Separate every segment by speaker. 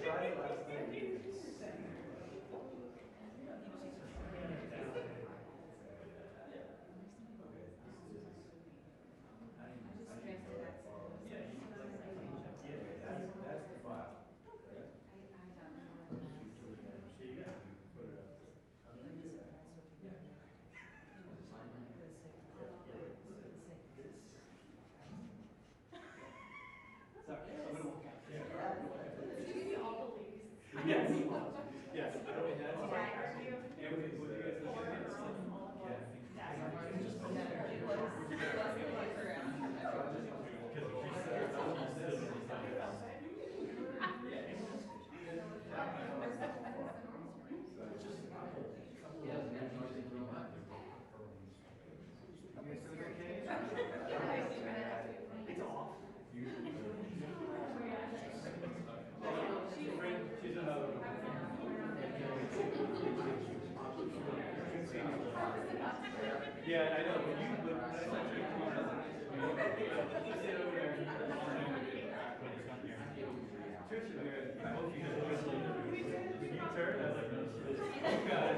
Speaker 1: tried it last night. That's the file. Yes. Yes. It's off. She's another one. Yeah, I know, but you would. Sit over there. I hope you when you turn, I was like, oh God.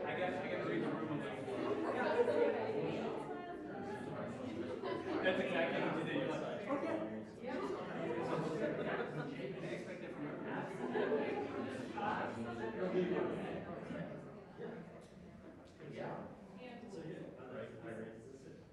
Speaker 1: I got to read the room a little more. That's exactly what you did. You're like, okay. I expect it from your past. Yeah. So yeah, I raised this.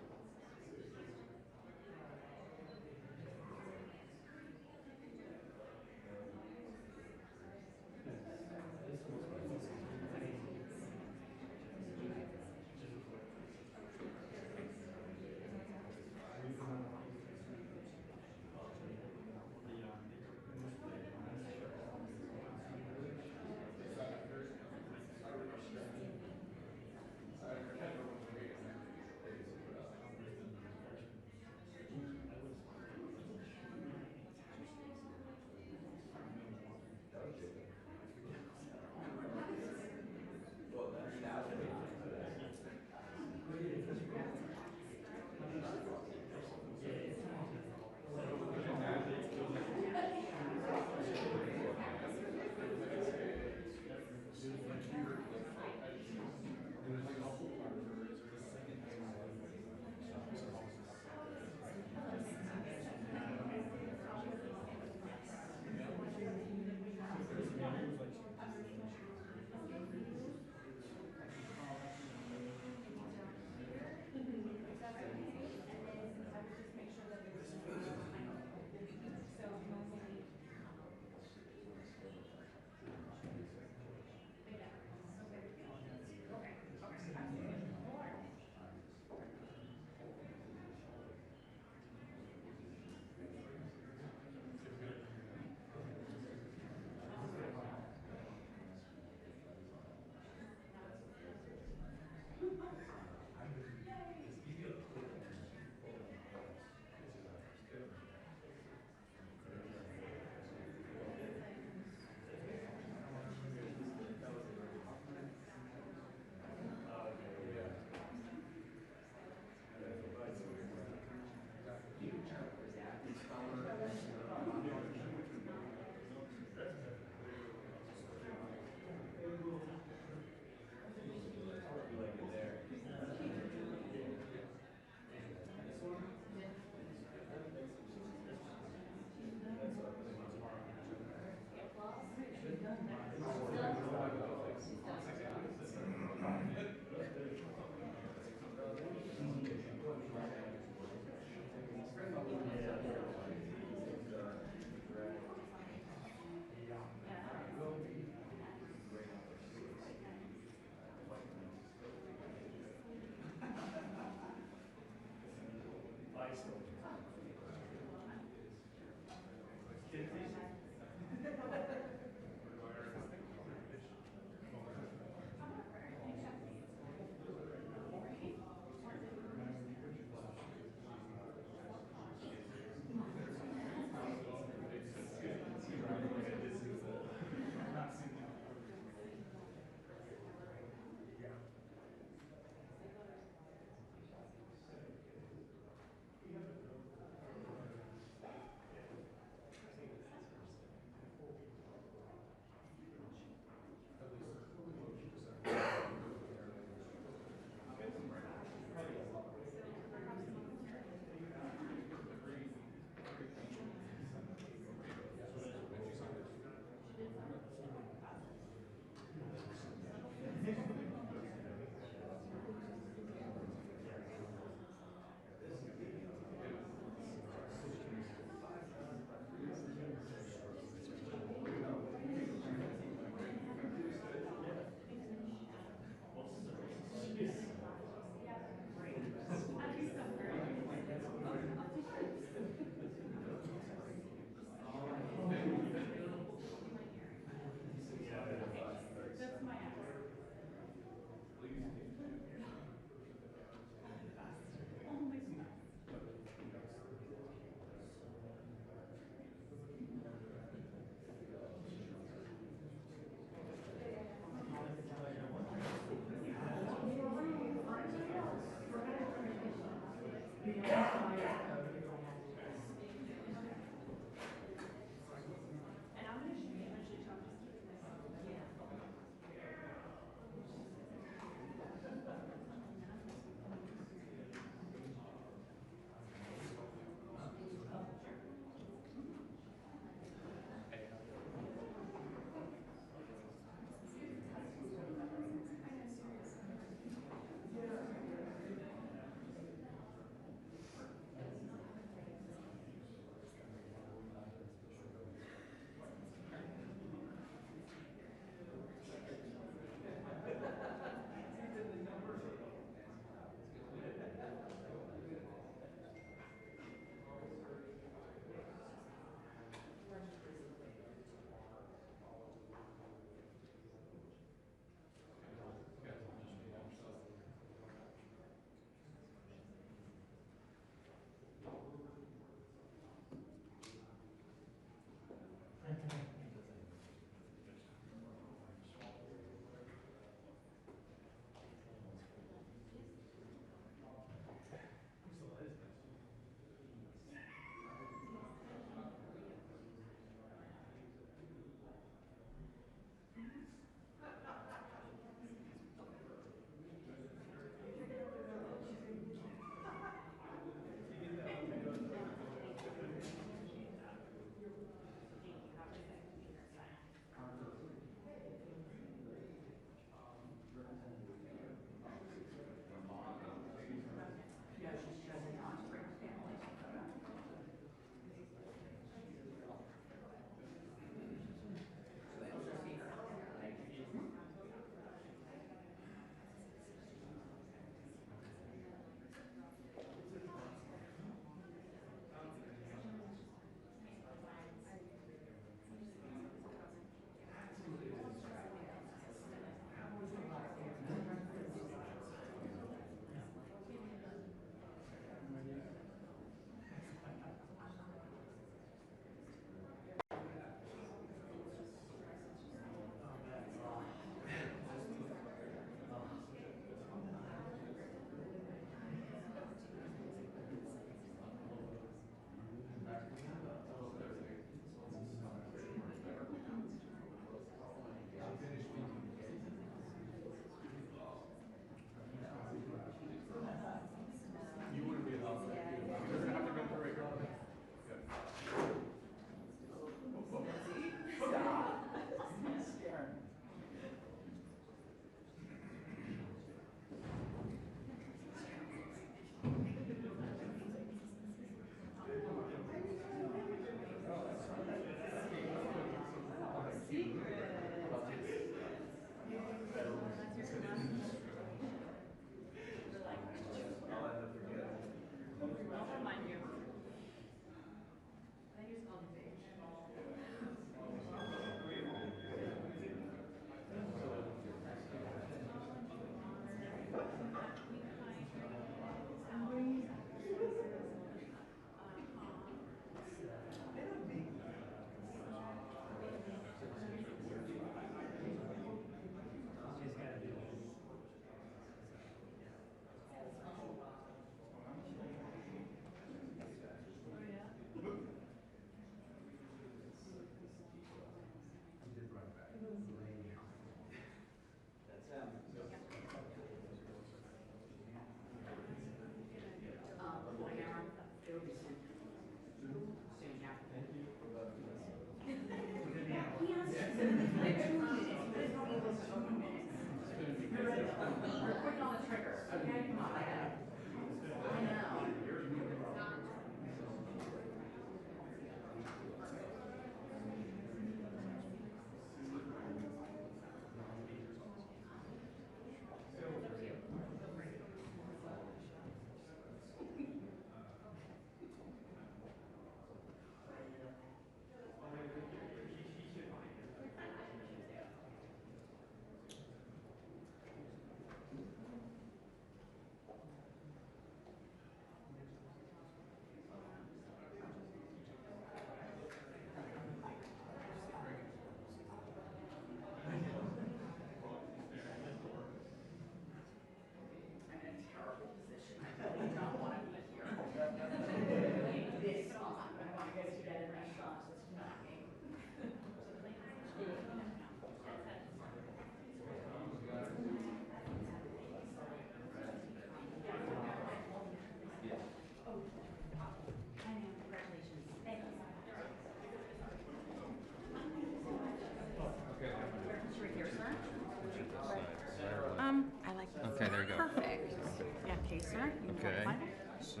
Speaker 2: So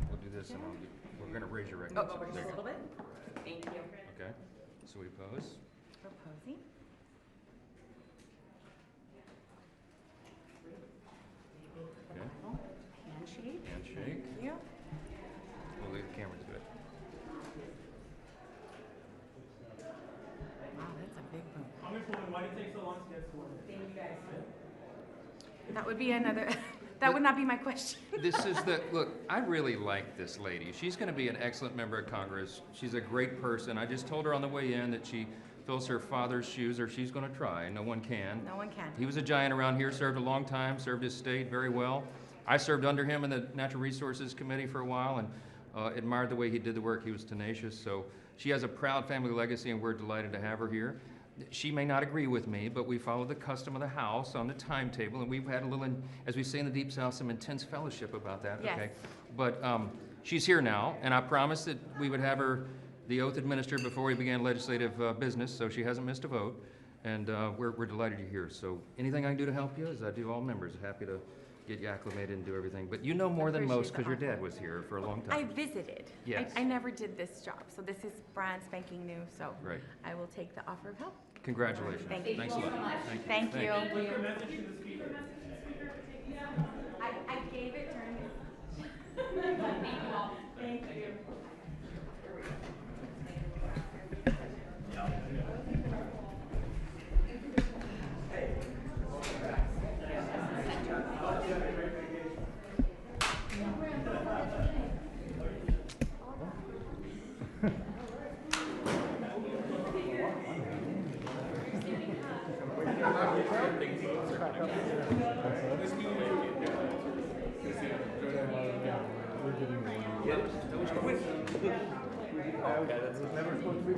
Speaker 2: we'll do this, and we're going to raise your right
Speaker 3: Oh,
Speaker 2: hand.
Speaker 3: over just
Speaker 2: There
Speaker 3: a
Speaker 2: you go.
Speaker 3: little bit. Thank you.
Speaker 2: Okay. So we pose.
Speaker 3: Proposing.
Speaker 2: Okay.
Speaker 3: Handshake.
Speaker 2: Handshake.
Speaker 3: Thank you.
Speaker 2: We'll leave the camera to it.
Speaker 3: Wow, that's a big boom.
Speaker 1: Why did it take so long to get sworn?
Speaker 3: Thank you guys. That would be another. That would not be my question.
Speaker 2: This is look, I really like this lady. She's going to be an excellent member of Congress. She's a great person. I just told her on the way in that she fills her father's shoes, or she's going to try. No one can.
Speaker 3: No one can.
Speaker 2: He was a giant around here, served a long time, served his state very well. I served under him in the Natural Resources Committee for a while and admired the way he did the work. He was tenacious. So she has a proud family legacy, and we're delighted to have her here. She may not agree with me, but we follow the custom of the House on the timetable, and we've had a little, as we say in the Deep South, some intense fellowship about that.
Speaker 3: Yes.
Speaker 2: Okay, but she's here now, and I promised that we would have her the oath administered before we began legislative business, so she hasn't missed a vote, and we're delighted you're here. So anything I can do to help you, as I do all members, happy to get you acclimated and do everything. But you know more than most because your dad was here for a long time.
Speaker 3: I visited.
Speaker 2: Yes.
Speaker 3: I never did this job, so this is brand spanking new. So
Speaker 2: Right.
Speaker 3: I will take the offer of help.
Speaker 2: Congratulations.
Speaker 3: Thank you.
Speaker 2: Thanks a lot.
Speaker 3: Thank you.
Speaker 1: What's your message to the speaker?
Speaker 3: I gave it during his. Thank you all. Thank you.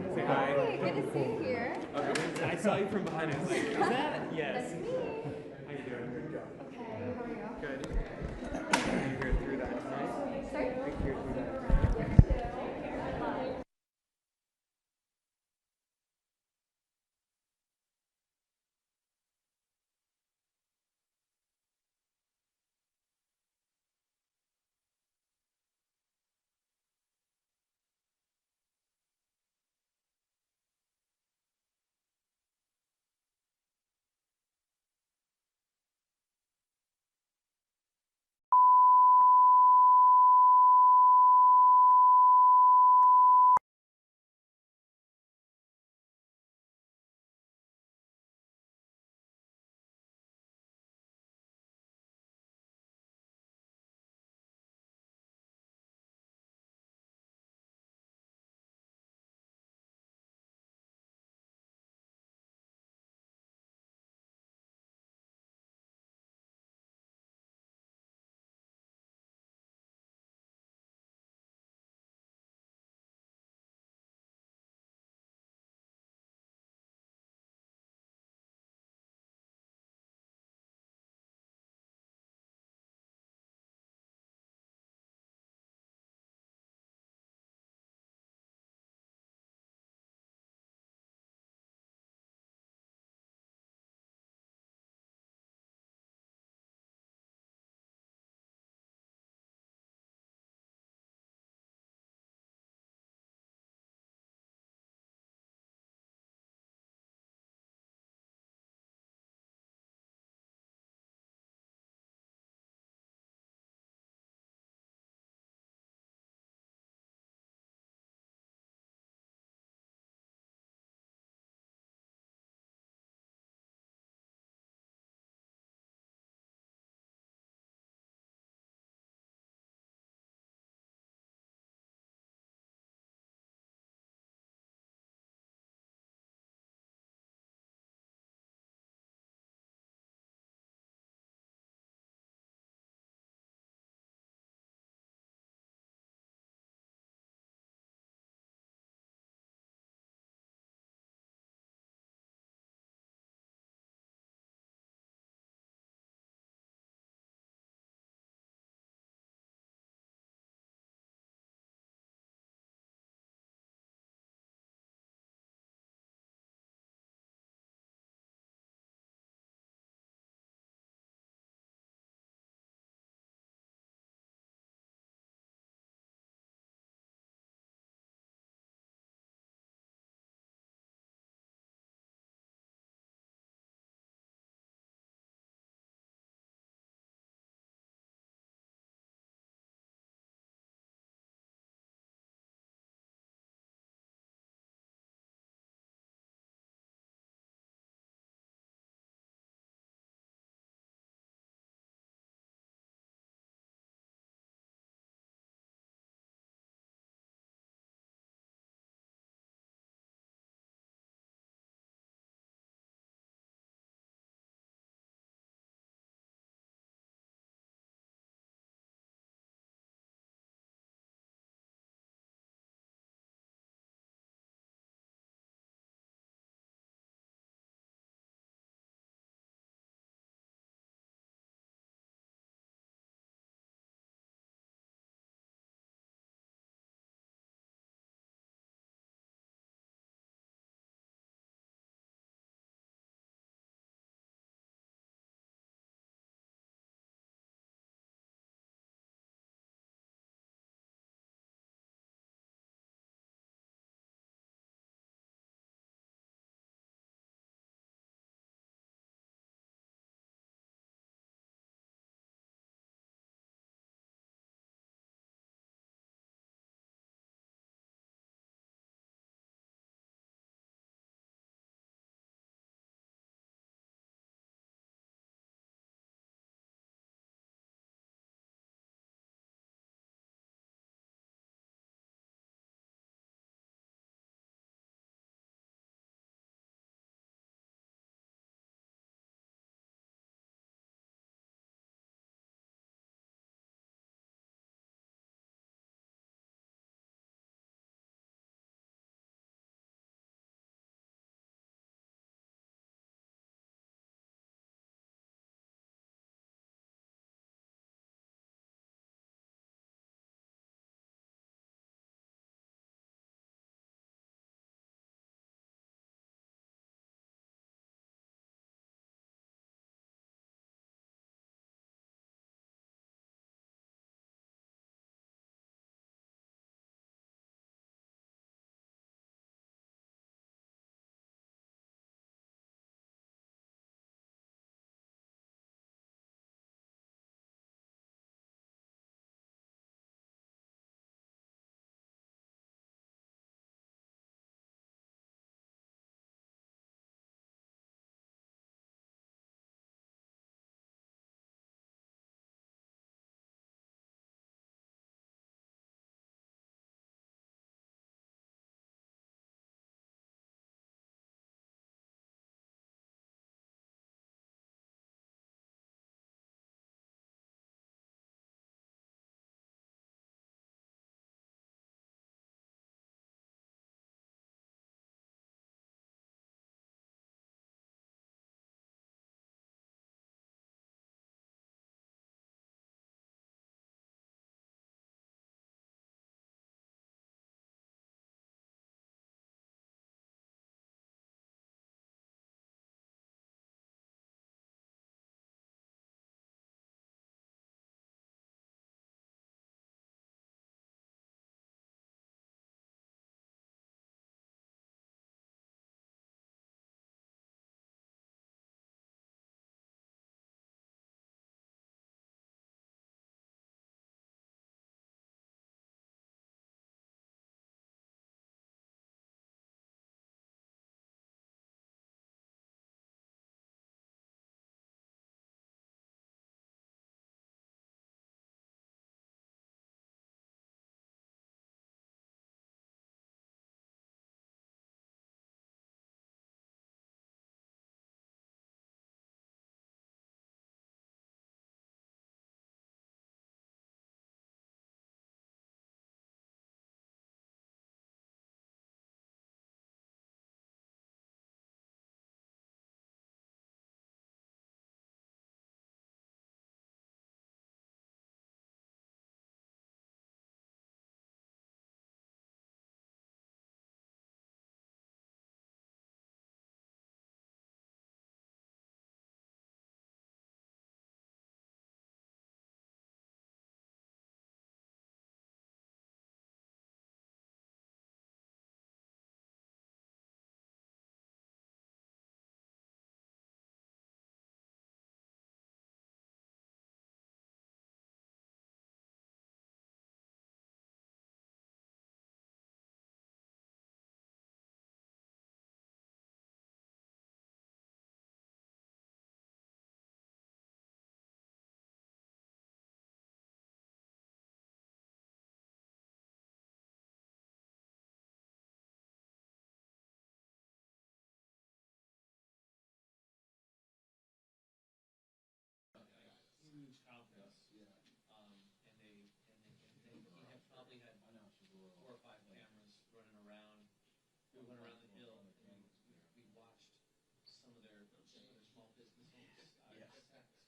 Speaker 4: Hey, good to see you here.
Speaker 1: I saw you from behind. I was like, is that? Yes.
Speaker 4: That's me.
Speaker 1: How you doing? Good job.
Speaker 4: Okay, how are you?
Speaker 1: Good. You hear through that, right?
Speaker 4: Sorry?
Speaker 1: I hear through that.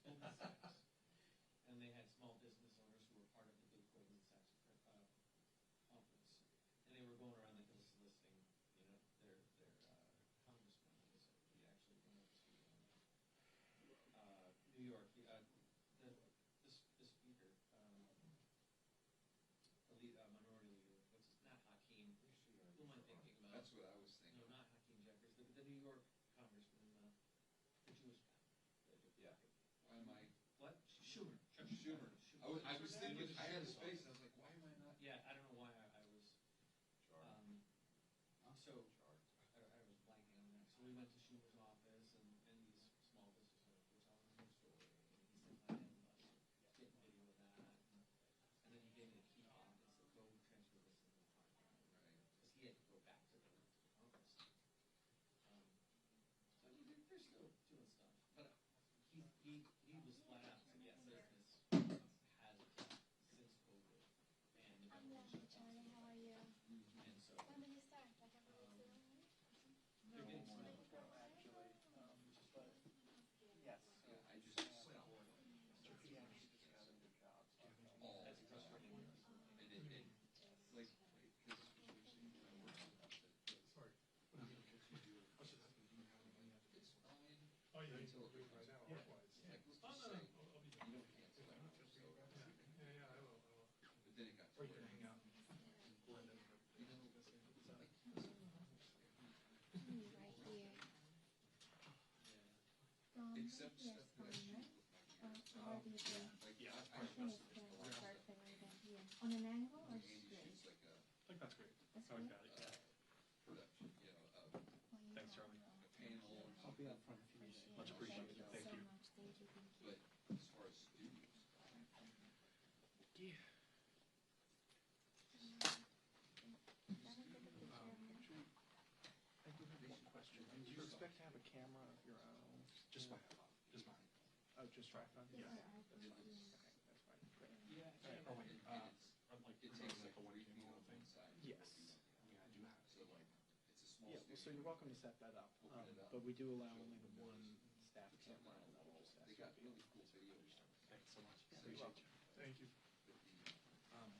Speaker 5: businesses. And they had small business owners who were part of the big Goldman Sachs conference. And they were going around the hill soliciting, you know, their congressmen. And so we actually went up to New York. The speaker, the lead, minority leader, not Hakeem. Who am I thinking about?
Speaker 6: That's what I was thinking.
Speaker 5: No, not Hakeem Jeffries. The New York congressman, the Jewish guy.
Speaker 6: Yeah. Why am I?
Speaker 5: What? Schumer.
Speaker 6: Schumer. I was thinking, I had his face, and I was like, why am I not?
Speaker 5: Yeah, I don't know why I was. So I was blanking on that. So we went to Schumer's office, and these small business owners were telling him the story, and he said, "I am getting video of that." And then he gave me the key fob and said, "Go transfer this into the hard drive," because he had to go back to the office. So I mean, they're still doing stuff, but he was flat out saying, "Yes, business has since COVID, and the government shut down."
Speaker 4: Charlie, how are you?
Speaker 5: And so
Speaker 4: When did you start? Like a week ago?
Speaker 5: they're getting some.
Speaker 7: Yes.
Speaker 6: Yeah, I just stopped. All
Speaker 5: That's frustrating.
Speaker 6: and it like, because I work on that.
Speaker 1: Sorry.
Speaker 6: It's fine.
Speaker 1: Oh, yeah, you
Speaker 6: Until
Speaker 1: can do it right now, otherwise.
Speaker 6: like, let's
Speaker 1: Oh,
Speaker 6: just
Speaker 1: no,
Speaker 6: say,
Speaker 1: no, I'll be
Speaker 6: you
Speaker 1: done.
Speaker 6: don't cancel out. So,
Speaker 1: Yeah, I will.
Speaker 6: but then it got to
Speaker 1: Or you
Speaker 6: where,
Speaker 1: can hang out and blend in.
Speaker 6: you know, like,
Speaker 4: Right here.
Speaker 6: except
Speaker 4: Yes,
Speaker 6: stuff that I shoot
Speaker 4: right?
Speaker 6: with my
Speaker 4: What do you do?
Speaker 6: like,
Speaker 1: Yeah,
Speaker 6: I
Speaker 4: I think it's
Speaker 6: just
Speaker 4: perfect right down here. On an angle or
Speaker 6: Andy
Speaker 4: straight?
Speaker 6: shoots like a
Speaker 1: I think that's great.
Speaker 4: That's
Speaker 1: I like
Speaker 4: great.
Speaker 1: that.
Speaker 6: production, you know,
Speaker 4: Oh, you
Speaker 1: Thanks,
Speaker 4: don't
Speaker 1: Charlie.
Speaker 4: know.
Speaker 6: a panel or
Speaker 7: I'll be
Speaker 6: something.
Speaker 7: up front if you need it.
Speaker 1: Much appreciated.
Speaker 4: Thank
Speaker 1: Thank
Speaker 4: you
Speaker 1: you.
Speaker 4: so much. Thank you.
Speaker 6: But as far as studios,
Speaker 1: Yeah.
Speaker 7: I do have one question. Do you expect to have a camera of your own?
Speaker 1: Just mine. Just mine.
Speaker 7: Oh, just tripod?
Speaker 1: Yeah.
Speaker 7: That's fine. Okay, that's fine. Great.
Speaker 5: Yeah,
Speaker 1: Oh, wait,
Speaker 6: it's,
Speaker 1: like,
Speaker 6: it
Speaker 1: takes
Speaker 6: takes
Speaker 1: like a 1
Speaker 6: 3
Speaker 1: feet
Speaker 6: feet
Speaker 1: long
Speaker 6: on
Speaker 1: thing.
Speaker 6: one side.
Speaker 7: Yes.
Speaker 1: Yeah, I do have.
Speaker 6: So like, it's a small
Speaker 7: Yeah, well, so
Speaker 6: studio.
Speaker 7: you're welcome to set that up.
Speaker 6: Open it up.
Speaker 7: But we do allow only the one staff
Speaker 6: It's not
Speaker 7: camera,
Speaker 6: on
Speaker 7: and that will just ask
Speaker 6: They
Speaker 7: you
Speaker 6: got
Speaker 7: to be.
Speaker 6: really cool videos.
Speaker 1: Thanks so much.
Speaker 7: Yeah,
Speaker 1: Appreciate
Speaker 7: you're welcome.
Speaker 1: you. Thank you.
Speaker 6: But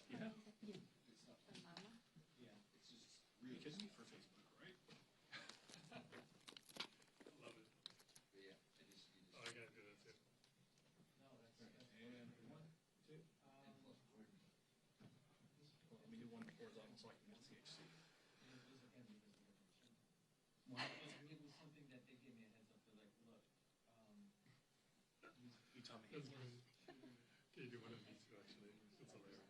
Speaker 1: Yeah.
Speaker 6: it's not,
Speaker 4: Mama?
Speaker 5: yeah.
Speaker 6: it's just
Speaker 1: You
Speaker 6: really.
Speaker 1: kidding me for Facebook, right? Love it.
Speaker 6: But yeah, you just.
Speaker 1: Oh, I gotta do that too.
Speaker 5: No, that's
Speaker 6: And
Speaker 5: one, two.
Speaker 1: Let me do one horizontal so I can get CHC.
Speaker 5: It was something that they gave me a heads up. They're like, look,
Speaker 1: You tell me. That's great. Can you do one of these two actually? It's hilarious.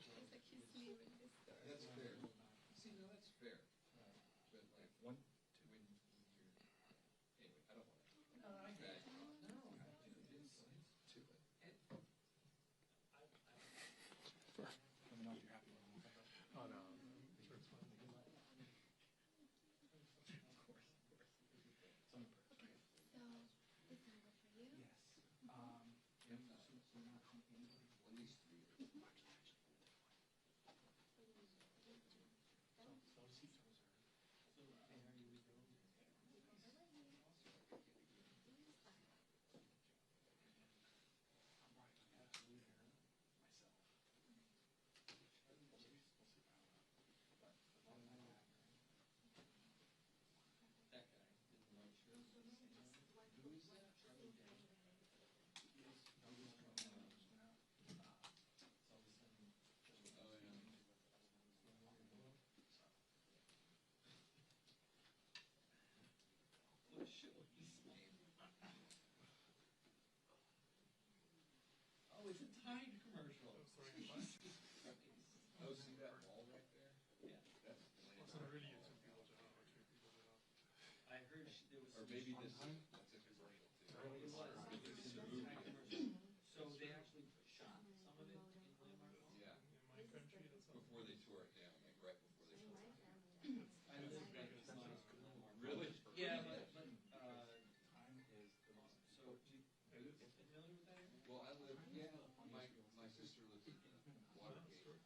Speaker 4: It's like he's me with this story.
Speaker 6: That's fair. See, no, that's fair. But like,
Speaker 1: One,
Speaker 6: two, when you're, anyway, I don't want to.
Speaker 5: No, I get it. No,
Speaker 6: To it.
Speaker 1: Sure. Let me know if you're happy with me. Oh, no. Sure, it's fine. Of course, of course. It's on purpose, right?
Speaker 4: So, is that good for you?
Speaker 1: Yes.
Speaker 6: At least 3 years.
Speaker 5: that guy didn't like sure. Who is that? Charlie Day.
Speaker 6: Oh, yeah.
Speaker 5: What show he's name? Oh, it's a Tide commercial. Jesus Christ.
Speaker 6: Oh, see that wall right there?
Speaker 5: Yeah.
Speaker 6: That's
Speaker 1: It's not really YouTube people job, or two people job.
Speaker 5: I heard there was.
Speaker 6: or maybe this is, that's a commercial too.
Speaker 5: It was.
Speaker 6: It's a movie.
Speaker 5: So they actually shot some of it in Landmark.
Speaker 6: Yeah,
Speaker 1: In my country, that's not.
Speaker 6: before they tore it down, like right before they tore it down.
Speaker 5: I live right beside Landmark.
Speaker 6: Really?
Speaker 5: Yeah, but so do you familiar with that area?
Speaker 6: Well, I live, yeah, my sister lives in Watergate Park.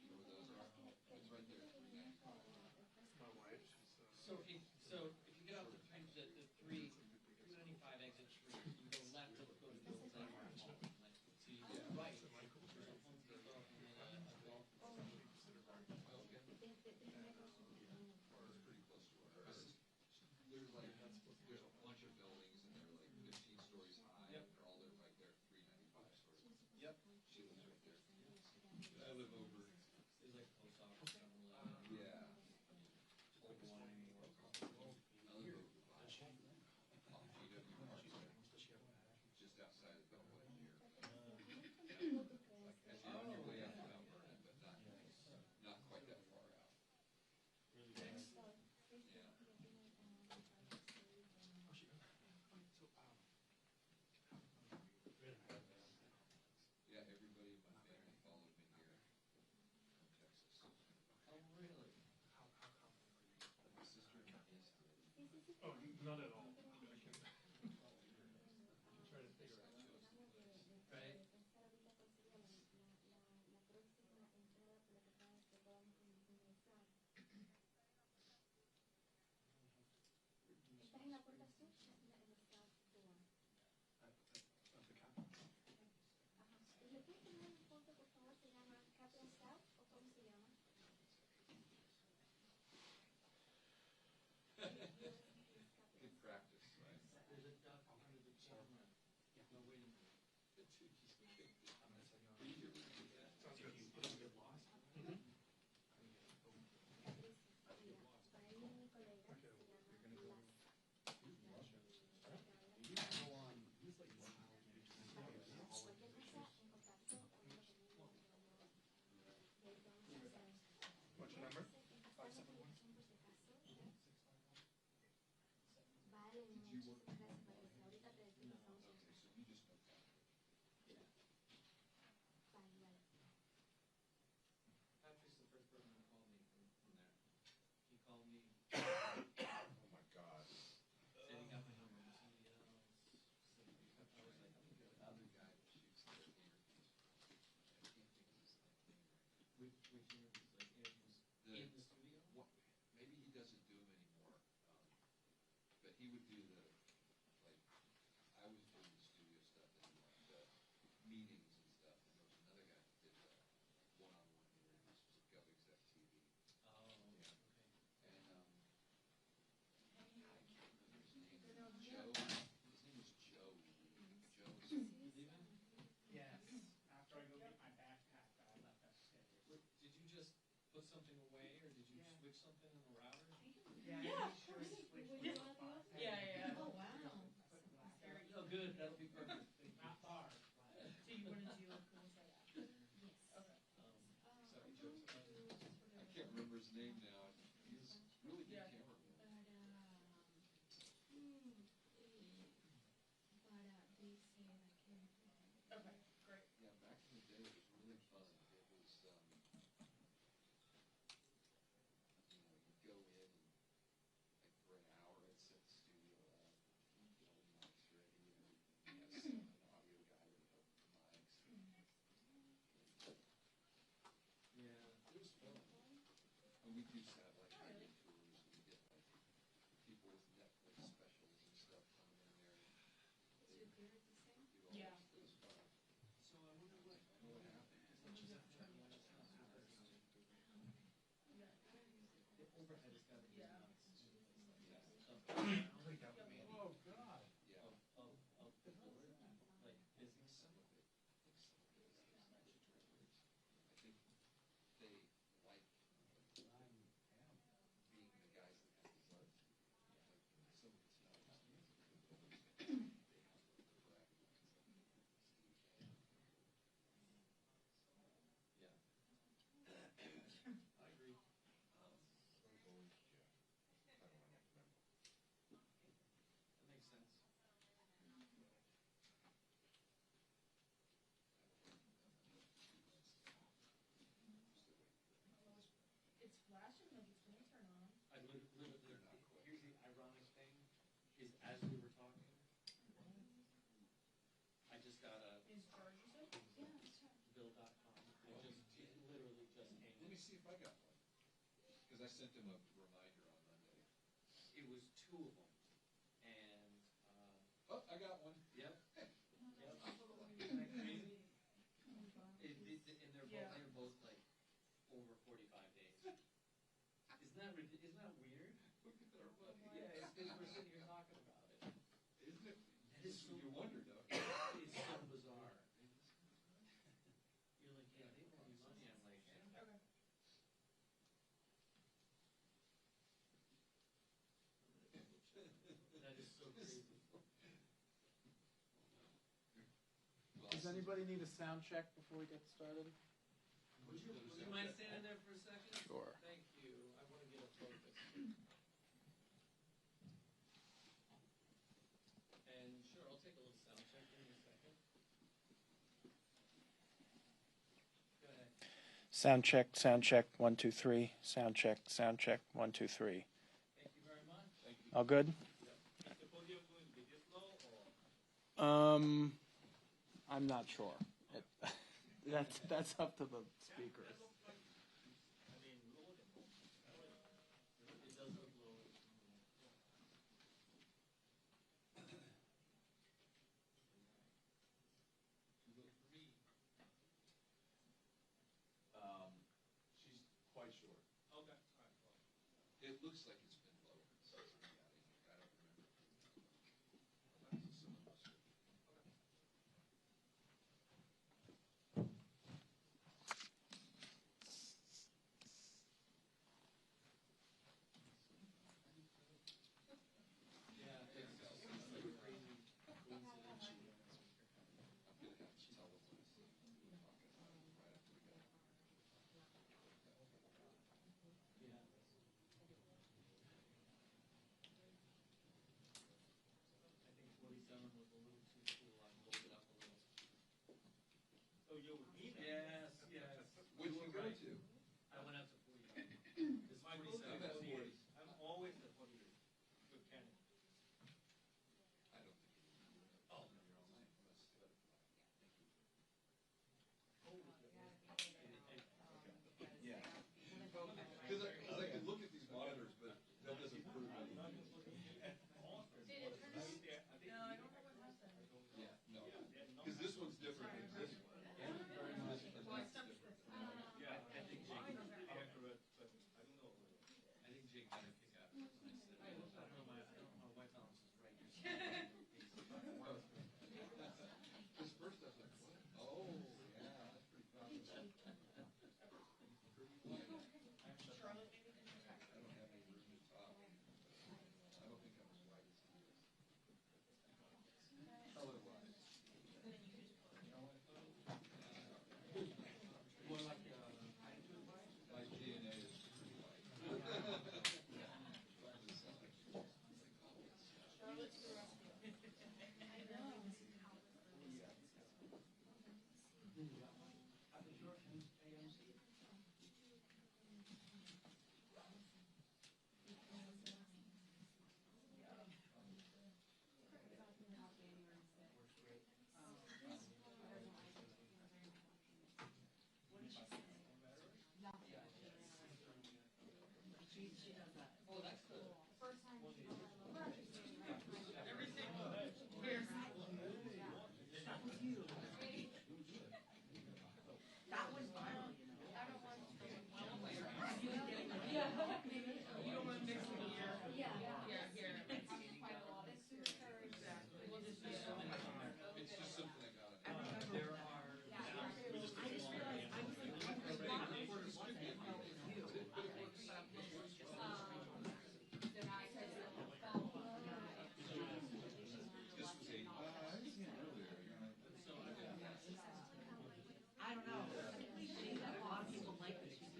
Speaker 6: Where those are, it's right there.
Speaker 1: My wife, she's,
Speaker 5: So
Speaker 1: Oh, not at all. I can try to figure out.
Speaker 5: Right?
Speaker 4: Estás en la puerta sur, estás en el estado actual.
Speaker 7: Of the Capitol.
Speaker 4: Ajá. ¿Y le puedes poner una foto, por favor? ¿Se llama Capitol South o cómo se llama?
Speaker 6: Good practice, right?
Speaker 5: There's a duck under the camera. No, wait a minute.
Speaker 7: What's your number?
Speaker 4: Vale, muchas gracias, Vanessa. Ahorita te pasamos el
Speaker 6: Okay, so you just know that.
Speaker 4: Vale, vale.
Speaker 5: Patrick's the first person to call me from there. He called me
Speaker 6: Oh my God.
Speaker 5: setting up a number with somebody else. I was like, I'm good.
Speaker 6: The other guy that shoots the interviews. I can't think of his name right
Speaker 5: Which interviews? Like interviews
Speaker 6: now.
Speaker 5: in the studio?
Speaker 6: Maybe he doesn't do them anymore, but he would do the, like, I was doing the studio stuff and the meetings and stuff, and there was another guy that did the one-on-one interviews with GovExec TV.
Speaker 5: Oh,
Speaker 6: Yeah.
Speaker 5: okay.
Speaker 6: And, I can't remember his name. Joe, his name was Joe. Joe.
Speaker 5: You leaving?
Speaker 8: Yes, after I go get my backpack that I left upstairs.
Speaker 5: Did you just put something away, or did you
Speaker 8: Yeah.
Speaker 5: switch something on the router?
Speaker 8: Yeah, I made sure to switch the spot.
Speaker 9: Yeah. Oh, wow.
Speaker 8: Put black.
Speaker 5: Oh, good, that'll be perfect.
Speaker 8: Not far.
Speaker 9: So you want to do a cool set after?
Speaker 4: Yes.
Speaker 9: Okay.
Speaker 6: Sorry, Joe. I can't remember his name now. He's really good
Speaker 9: Yeah.
Speaker 6: cameraman.
Speaker 9: Okay, great.
Speaker 6: Yeah, back in the day, it was really fun. It was, you'd go in and, like, for an hour, I'd set the studio up, get all the mics ready, and have an audio guy would help with the mics.
Speaker 5: Yeah.
Speaker 6: It was fun. And we do satellite radio tours, and we get, like, people with Netflix specials and stuff coming in there. They do all
Speaker 9: Yeah.
Speaker 6: this. It was fun.
Speaker 5: So I wonder what,
Speaker 6: I don't know what happened.
Speaker 5: the overhead has got to be
Speaker 9: Yeah.
Speaker 5: nuts.
Speaker 6: Yeah.
Speaker 1: Oh, God.
Speaker 6: Yeah.
Speaker 5: Of the board, like business.
Speaker 6: Some of it, I think some of it is statutory words. I think they like being the guys that have the words. Like, some of it's not just music. They have the correct ones.
Speaker 5: Yeah. I agree. That makes sense.
Speaker 9: It's flashing like it's gonna turn on.
Speaker 5: I literally,
Speaker 6: They're not quick.
Speaker 5: here's the ironic thing, is as we were talking, I just got a
Speaker 9: Is charge you said?
Speaker 5: bill.com. It literally just came
Speaker 6: Let
Speaker 5: in.
Speaker 6: me see if I got one. Because I sent him a reminder on Monday.
Speaker 5: It was two of them. And,
Speaker 6: Oh, I got one.
Speaker 5: yep. Yep. Isn't that crazy? And they're both like over 45 days. Isn't that weird?
Speaker 6: Look at our money.
Speaker 5: Yeah, it's because we're sitting here talking about it.
Speaker 6: Isn't it?
Speaker 5: That is so,
Speaker 6: You wonder, though.
Speaker 5: it's so bizarre. You're like, yeah, they owe me money. I'm like, yeah.
Speaker 9: Okay.
Speaker 5: That is so crazy.
Speaker 6: Well,
Speaker 7: Does anybody need a sound check before we get started?
Speaker 5: Would you mind standing there for a second?
Speaker 7: Sure.
Speaker 5: Thank you. I want to get a focus. And sure, I'll take a little sound check. Give me a second. Go ahead.
Speaker 7: Sound check, 1, 2, 3. Sound check, 1, 2, 3.
Speaker 5: Thank you very much.
Speaker 6: Thank you.
Speaker 7: All good? I'm not sure. That's up to the speakers.
Speaker 6: She's quite short. Okay. All right. Well, it looks like it's been lower since I got in here. I don't remember. Someone else should. Yeah, it's like a crazy coincidence. I'm gonna have to tell them what we're talking about right after we get out. Yeah. I think 47 was a little too cool. I pulled it up a little.
Speaker 1: So you were even?
Speaker 6: Yes, yes. Where'd you go to?
Speaker 1: I went up to 40. This my goal is
Speaker 6: I'm at
Speaker 1: 48.
Speaker 6: 40.
Speaker 1: I'm always at 48. Good candidate.
Speaker 6: I don't think you need to do it. Oh, no, you're all right. Yeah. Because I can look at these monitors, but that doesn't prove anything. Yeah, no. Because this one's different than this one. And this one's different.
Speaker 1: Yeah, I think Jake is accurate, but I don't know.
Speaker 6: I think Jake got a kick out of it when I said, I don't know, my white balance is right. Because first I was like, what? Oh, yeah, that's pretty fun. Pretty white.
Speaker 9: Charlotte, maybe?
Speaker 6: I don't have any room to talk. I don't think I'm as white as he is. Color-wise.
Speaker 1: More like
Speaker 6: My DNA is pretty white.
Speaker 9: Charlotte to the rescue.
Speaker 6: It's just something I got. This was 80. I seen it earlier.
Speaker 10: I don't know. A lot of people like this. A lot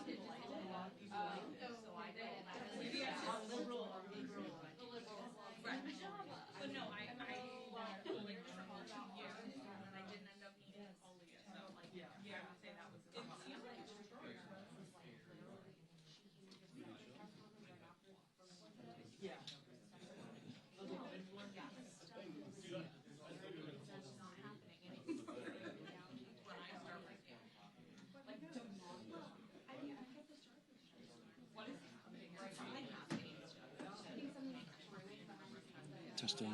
Speaker 10: of people like it. A lot of people like this. So I don't. Maybe I'm just liberal. The liberal. Right. But no, I like for 2 years, and I didn't end up meeting Alia. So like, yeah, I would say that was. It seems like it's true. Yeah.
Speaker 7: Testing.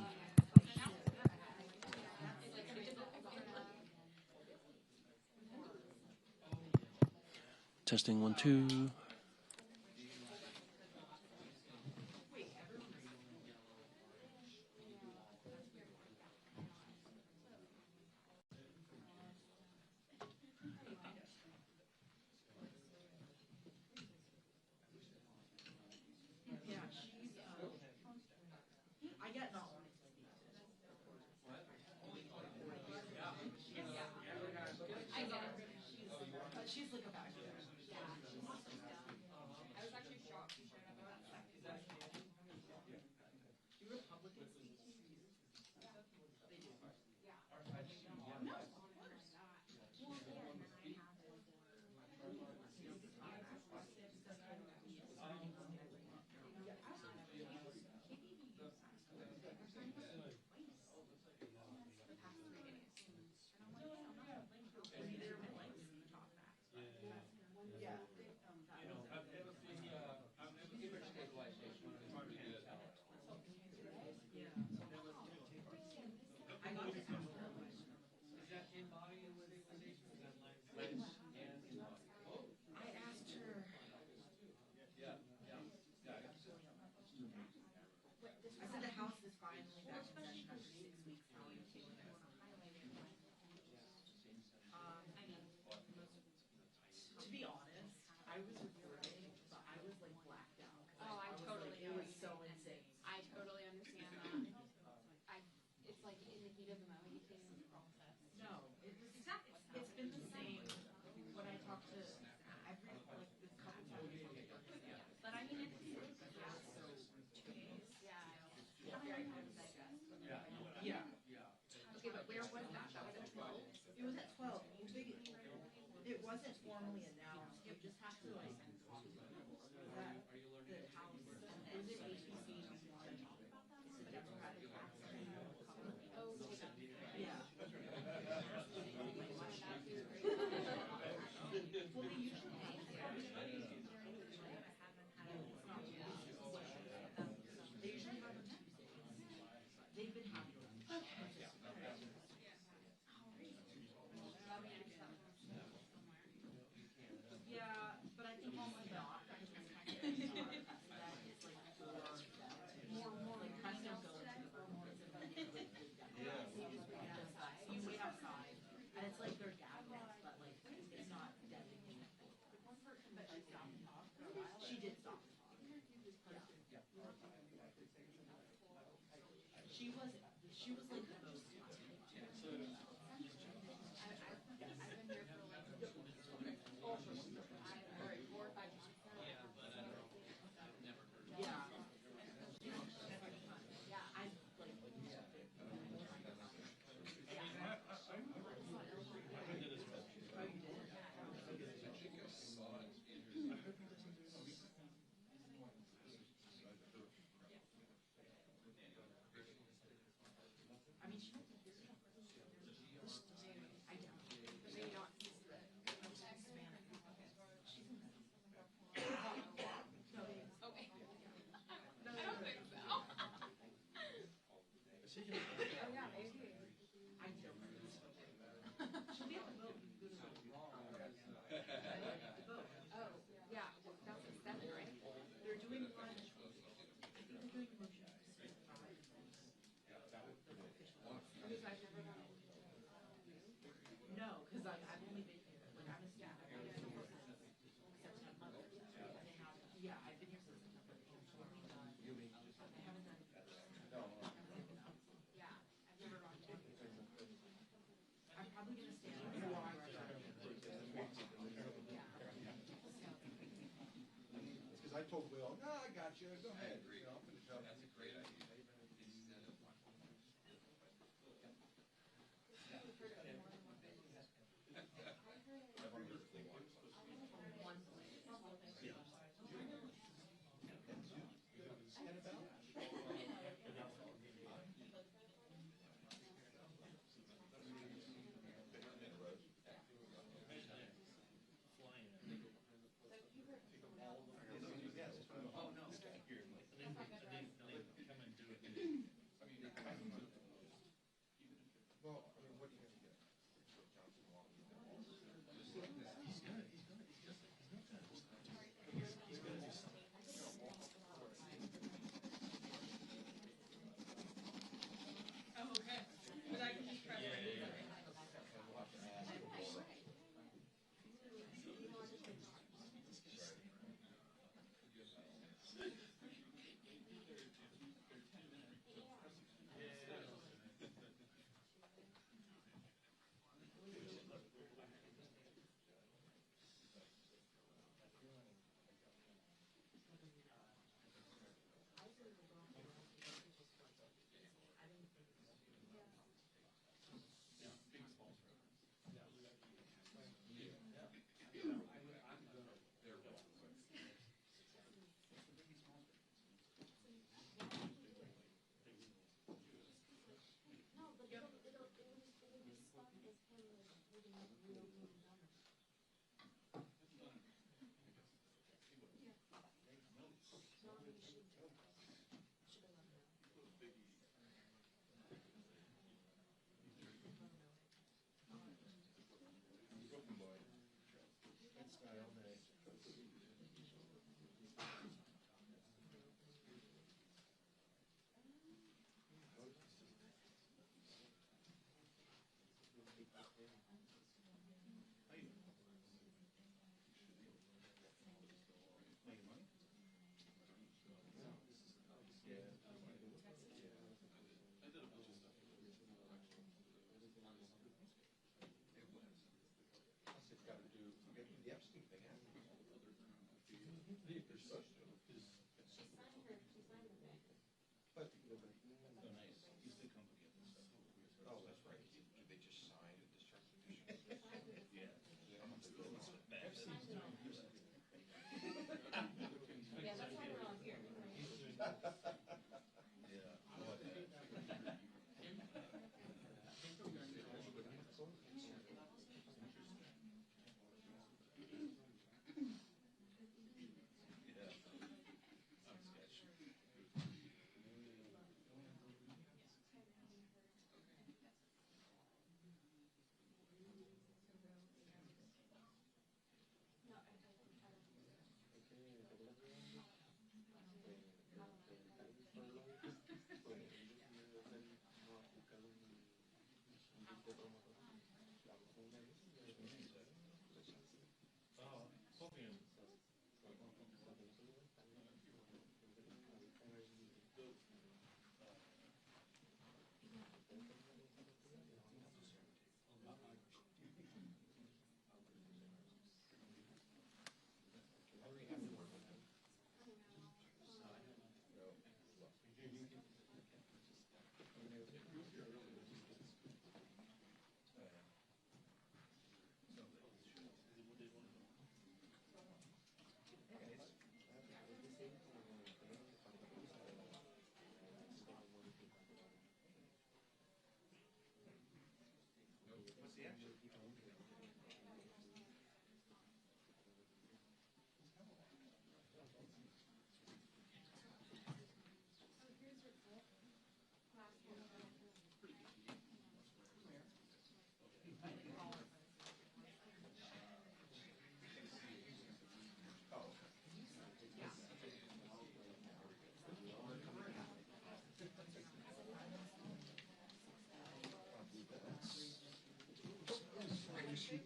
Speaker 7: Testing 1, 2.
Speaker 10: Yeah, she's. I get not wanting to speak. I get it. She's like a back. Yeah, she's awesome. doesn't know anything in the process. No, it was exactly. It's been the same when I talk to every like this couple times. But I mean, it's 2 days. Yeah. How many times I guess? Yeah. Okay, but where was that? That was at 12. It was at 12. It wasn't formally announced. You just have to like. That the house. It was at HBC. The Democratic Access. Oh, yeah. Well, they usually they usually have them Tuesdays. They've been having them. Yeah, but I think almost not. More like presto you wait outside, and it's like their gatherings, but like it's not designated. But she stopped and talked for a while. She did stop and talk. Yeah. She was like the most. I've been here for like 4 or 5 months. Yeah, but I've never heard. Yeah. Yeah, I like. I mean, she might be here. I doubt it. Maybe not. Hispanic. She's in okay. No, I don't think so. Oh yeah, maybe. I don't know. She'll be at the vote. Oh, yeah. That's at 7, right? They're doing one. I think they're doing motions. No, because I've only been here. Like I'm a student. I've been here for September. Yeah, I've been here since September. I haven't done. Yeah, I've never gone to. I'm probably gonna stand up for a while.
Speaker 11: Because I told Will, no, I got you. Go ahead. I'll finish up.
Speaker 6: That's a great idea. Instead of one.
Speaker 11: Well, I mean, what are you going to get?
Speaker 10: Oh, okay. But I can just press
Speaker 6: I did a bunch of stuff.
Speaker 11: Oh, that's right. Did they just sign a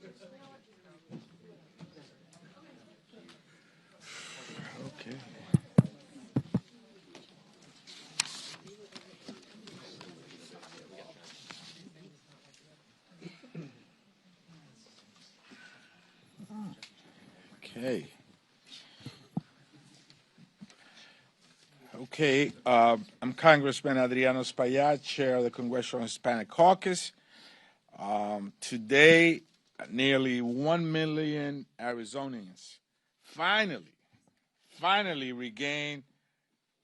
Speaker 11: discharge petition?
Speaker 7: Okay. Okay. Okay. I'm Congressman Adriano Espaillat, Chair of the Congressional Hispanic Caucus. Today, nearly 1 million Arizonians finally regain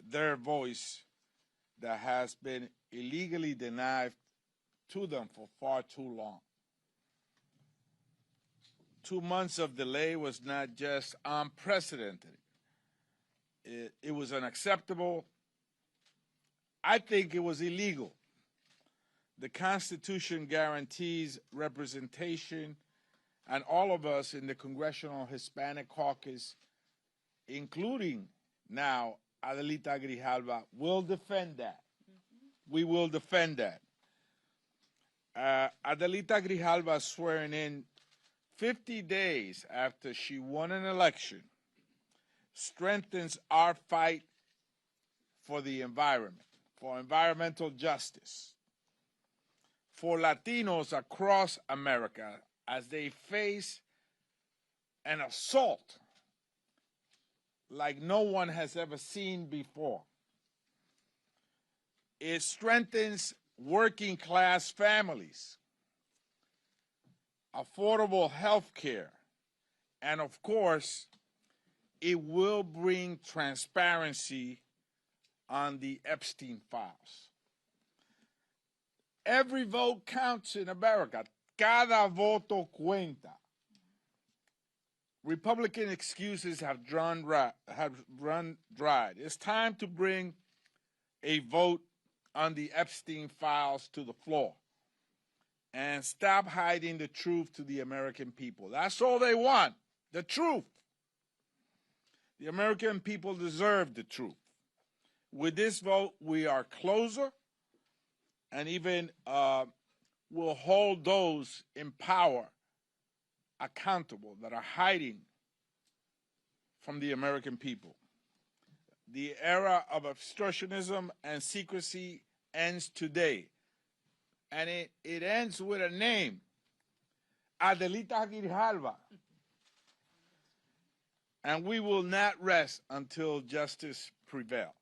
Speaker 7: their voice that has been illegally denied to them for far too long. 2 months of delay was not just unprecedented. It was unacceptable. I think it was illegal. The Constitution guarantees representation, and all of us in the Congressional Hispanic Caucus, including now Adelita Grijalva, will defend that. We will defend that. Adelita Grijalva swearing in 50 days after she won an election strengthens our fight for the environment, for environmental justice, for Latinos across America as they face an assault like no one has ever seen before. It strengthens working class families, affordable health care, and of course, it will bring transparency on the Epstein files. Every vote counts in America. Cada voto cuenta. Republican excuses have run dry. It's time to bring a vote on the Epstein files to the floor and stop hiding the truth to the American people. That's all they want, the truth. The American people deserve the truth. With this vote, we are closer and even will hold those in power accountable that are hiding from the American people. The era of obstructionism and secrecy ends today. And it ends with a name, Adelita Grijalva. and we will not rest until justice prevails.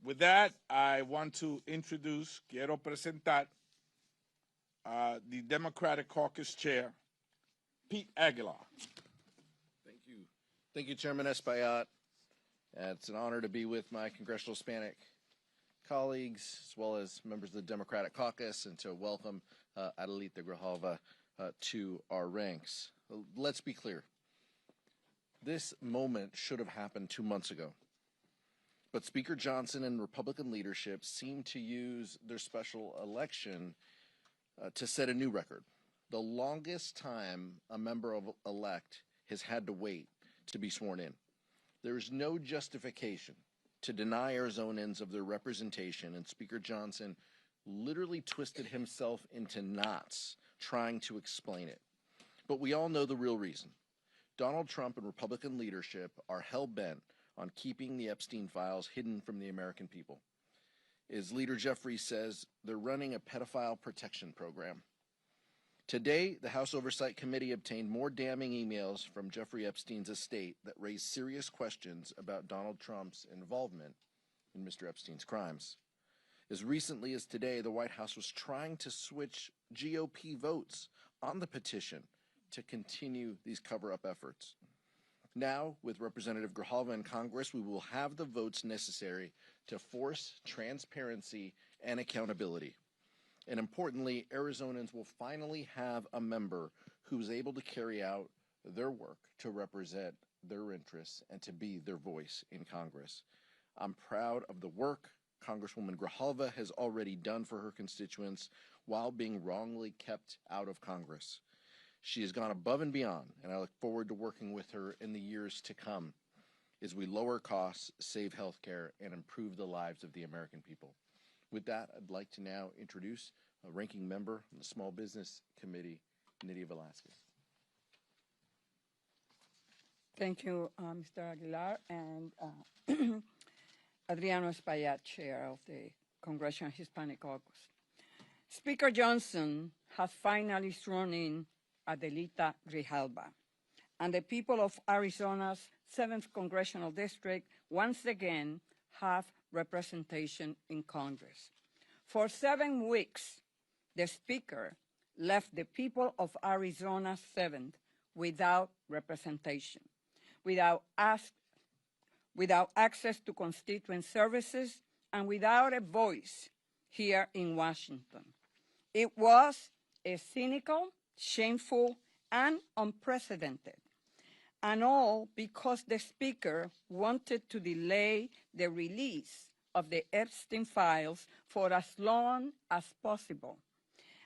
Speaker 7: With that, I want to quiero presentar the Democratic Caucus Chair, Pete Aguilar.
Speaker 12: Thank you. Thank you, Chairman Espaillat. It's an honor to be with my Congressional Hispanic colleagues, as well as members of the Democratic Caucus, and to welcome Adelita Grijalva to our ranks. Let's be clear. This moment should have happened 2 months ago. But Speaker Johnson and Republican leadership seem to use their special election to set a new record. The longest time a member of elect has had to wait to be sworn in. There is no justification to deny Arizonans of their representation, and Speaker Johnson literally twisted himself into knots trying to explain it. But we all know the real reason. Donald Trump and Republican leadership are hell-bent on keeping the Epstein files hidden from the American people. As Leader Jeffries says, they're running a pedophile protection program. Today, the House Oversight Committee obtained more damning emails from Jeffrey Epstein's estate that raised serious questions about Donald Trump's involvement in Mr. Epstein's crimes. As recently as today, the White House was trying to switch GOP votes on the petition to continue these cover-up efforts. Now, with Representative Grijalva in Congress, we will have the votes necessary to force transparency and accountability. And importantly, Arizonans will finally have a member who is able to carry out their work to represent their interests and to be their voice in Congress. I'm proud of the work Congresswoman Grijalva has already done for her constituents while being wrongly kept out of Congress. She has gone above and beyond, and I look forward to working with her in the years to come as we lower costs, save health care, and improve the lives of the American people. With that, I'd like to now introduce a ranking member on the Small Business Committee, Nydia Velazquez.
Speaker 13: Thank you, Mr. Aguilar, and Adriano Espaillat, Chair of the Congressional Hispanic Caucus. Speaker Johnson has finally sworn in Adelita Grijalva, and the people of Arizona's 7th Congressional District once again have representation in Congress. For 7 weeks, the Speaker left the people of Arizona's 7th without representation, without access to constituent services, and without a voice here in Washington. It was a cynical, shameful, and unprecedented, and all because the Speaker wanted to delay the release of the Epstein files for as long as possible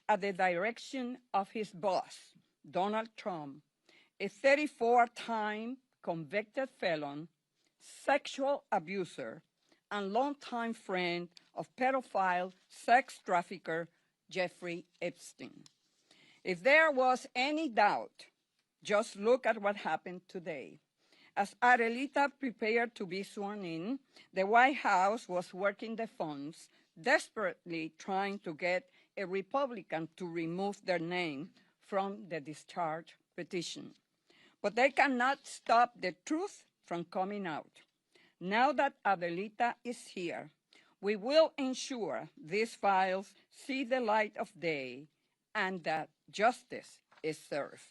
Speaker 13: at the direction of his boss, Donald Trump, a 34-time convicted felon, sexual abuser, and longtime friend of pedophile sex trafficker Jeffrey Epstein. If there was any doubt, just look at what happened today. As Adelita prepared to be sworn in, the White House was working the phones, desperately trying to get a Republican to remove their name from the discharge petition. But they cannot stop the truth from coming out. Now that Adelita is here, we will ensure these files see the light of day and that justice is served.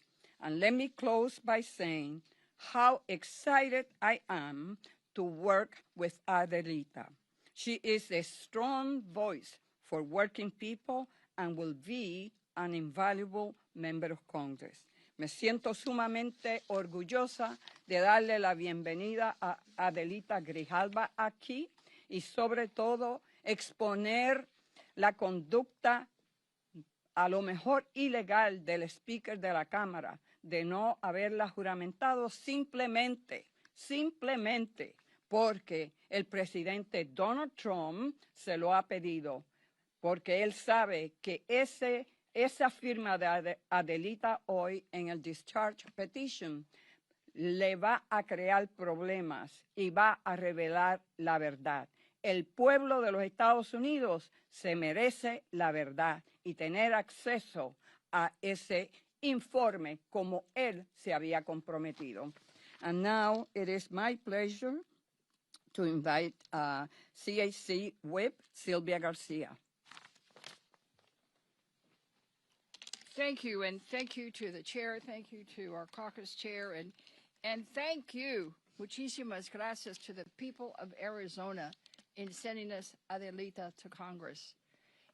Speaker 13: And let me close by saying how excited I am to work with Adelita. She is a strong voice for working people and will be an invaluable member of Congress. Me siento sumamente orgullosa de darle la bienvenida a Adelita Grijalva aquí y sobre todo exponer la conducta a lo mejor ilegal del Speaker de la Cámara de no haberla juramentado simplemente porque el presidente Donald Trump se lo ha pedido, porque él sabe que esa firma de Adelita hoy en el discharge petition le va a crear problemas y va a revelar la verdad. El pueblo de los Estados Unidos se merece la verdad y tener acceso a ese informe como él se había comprometido. And now it is my pleasure to invite CAC Whip Sylvia Garcia.
Speaker 14: Thank you, and thank you to the chair, thank you to our caucus chair, and thank you, muchísimas gracias, to the people of Arizona in sending us Adelita to Congress.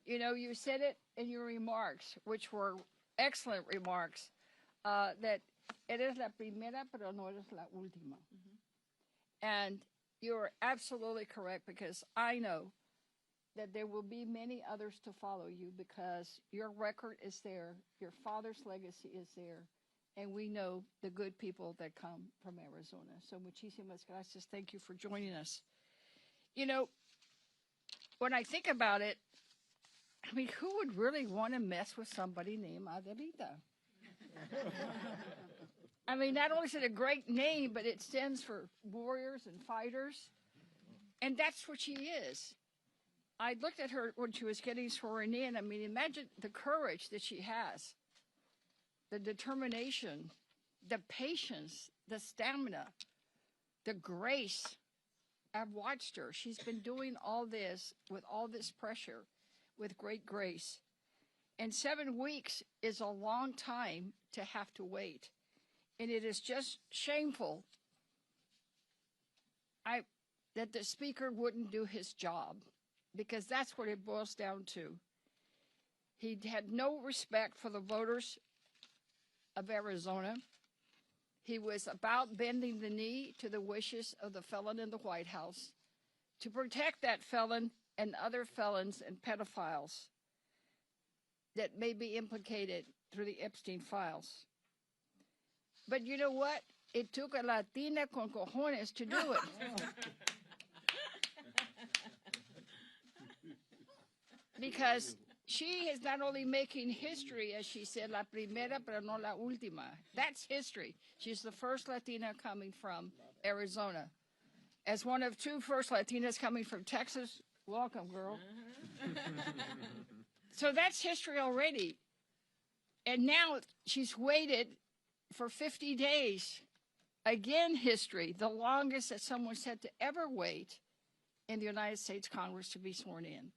Speaker 14: You know, you said it in your remarks, which were excellent remarks, that eres la primera, pero no eres la última. And you're absolutely correct, because I know that there will be many others to follow you, because your record is there, your father's legacy is there, and we know the good people that come from Arizona. So muchísimas gracias. Thank you for joining us. You know, when I think about it, I mean, who would really want to mess with somebody named Adelita? I mean, not only is it a great name, but it stands for warriors and fighters. And that's what she is. I looked at her when she was getting sworn in. I mean, imagine the courage that she has, the determination, the patience, the stamina, the grace. I've watched her. She's been doing all this with all this pressure, with great grace. And 7 weeks is a long time to have to wait. And it is just shameful that the speaker wouldn't do his job, because that's what it boils down to. He had no respect for the voters of Arizona. He was about bending the knee to the wishes of the felon in the White House to protect that felon and other felons and pedophiles that may be implicated through the Epstein files. But you know what? It took a Latina con cojones to do it. Because she is not only making history, as she said, la primera, pero no la última. That's history. She's the first Latina coming from Arizona. As one of two first Latinas coming from Texas, welcome, girl. So that's history already. And now she's waited for 50 days. Again, history, the longest that someone's had to ever wait in the United States Congress to be sworn in.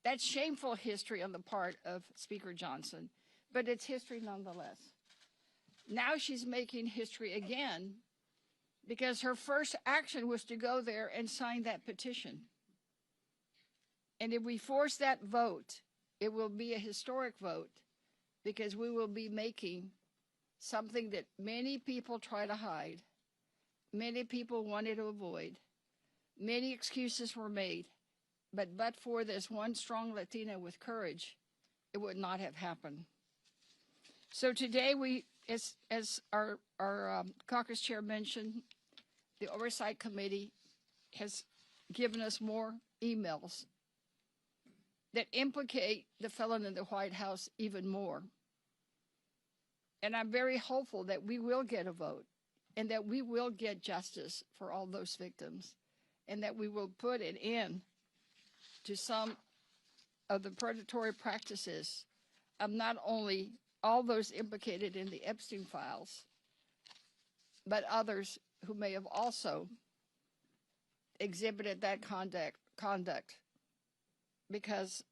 Speaker 14: That's shameful history on the part of Speaker Johnson, but it's history nonetheless. Now she's making history again, because her first action was to go there and sign that petition. And if we force that vote, it will be a historic vote, because we will be making something that many people try to hide, many people wanted to avoid, many excuses were made, but for this one strong Latina with courage, it would not have happened. So today we, as our caucus chair mentioned, the Oversight Committee has given us more emails that implicate the felon in the White House even more. And I'm very hopeful that we will get a vote, and that we will get justice for all those victims, and that we will put an end to some of the predatory practices of not only all those implicated in the Epstein files, but others who may have also exhibited that conduct, because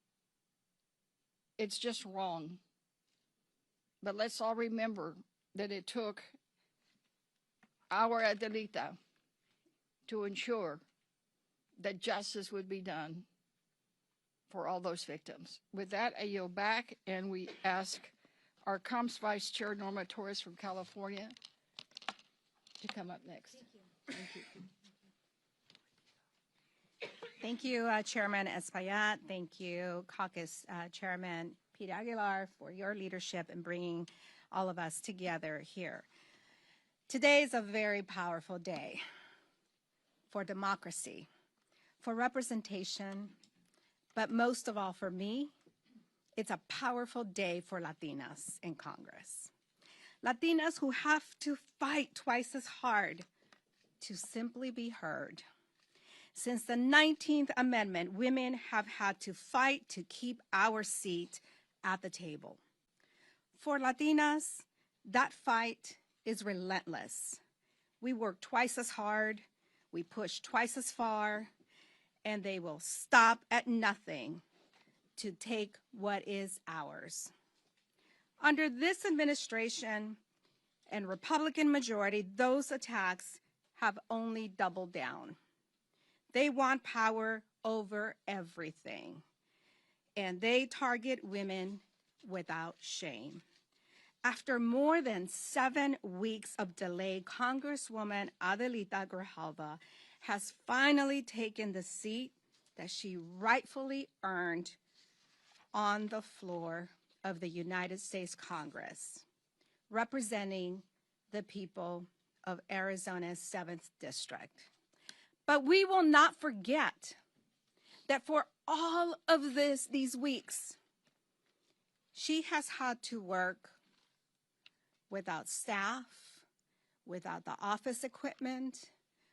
Speaker 14: it's just wrong. But let's all remember that it took our Adelita to ensure that justice would be done for all those victims. With that, I yield back, and we ask our Comps Vice Chair, Norma Torres from California, to come up next. Thank you.
Speaker 15: Thank you, Chairman Espaillat. Thank you, Caucus Chairman Pete Aguilar, for your leadership in bringing all of us together here. Today is a very powerful day for democracy, for representation, but most of all for me, it's a powerful day for Latinas in Congress. Latinas who have to fight twice as hard to simply be heard. Since the 19th Amendment, women have had to fight to keep our seat at the table. For Latinas, that fight is relentless. We work twice as hard, we push twice as far, and they will stop at nothing to take what is ours. Under this administration and Republican majority, those attacks have only doubled down. They want power over everything, and they target women without shame. After more than 7 weeks of delay, Congresswoman Adelita Grijalva has finally taken the seat that she rightfully earned on the floor of the United States Congress, representing the people of Arizona's 7th District. But we will not forget that for all of these weeks, she has had to work without staff, without the office equipment,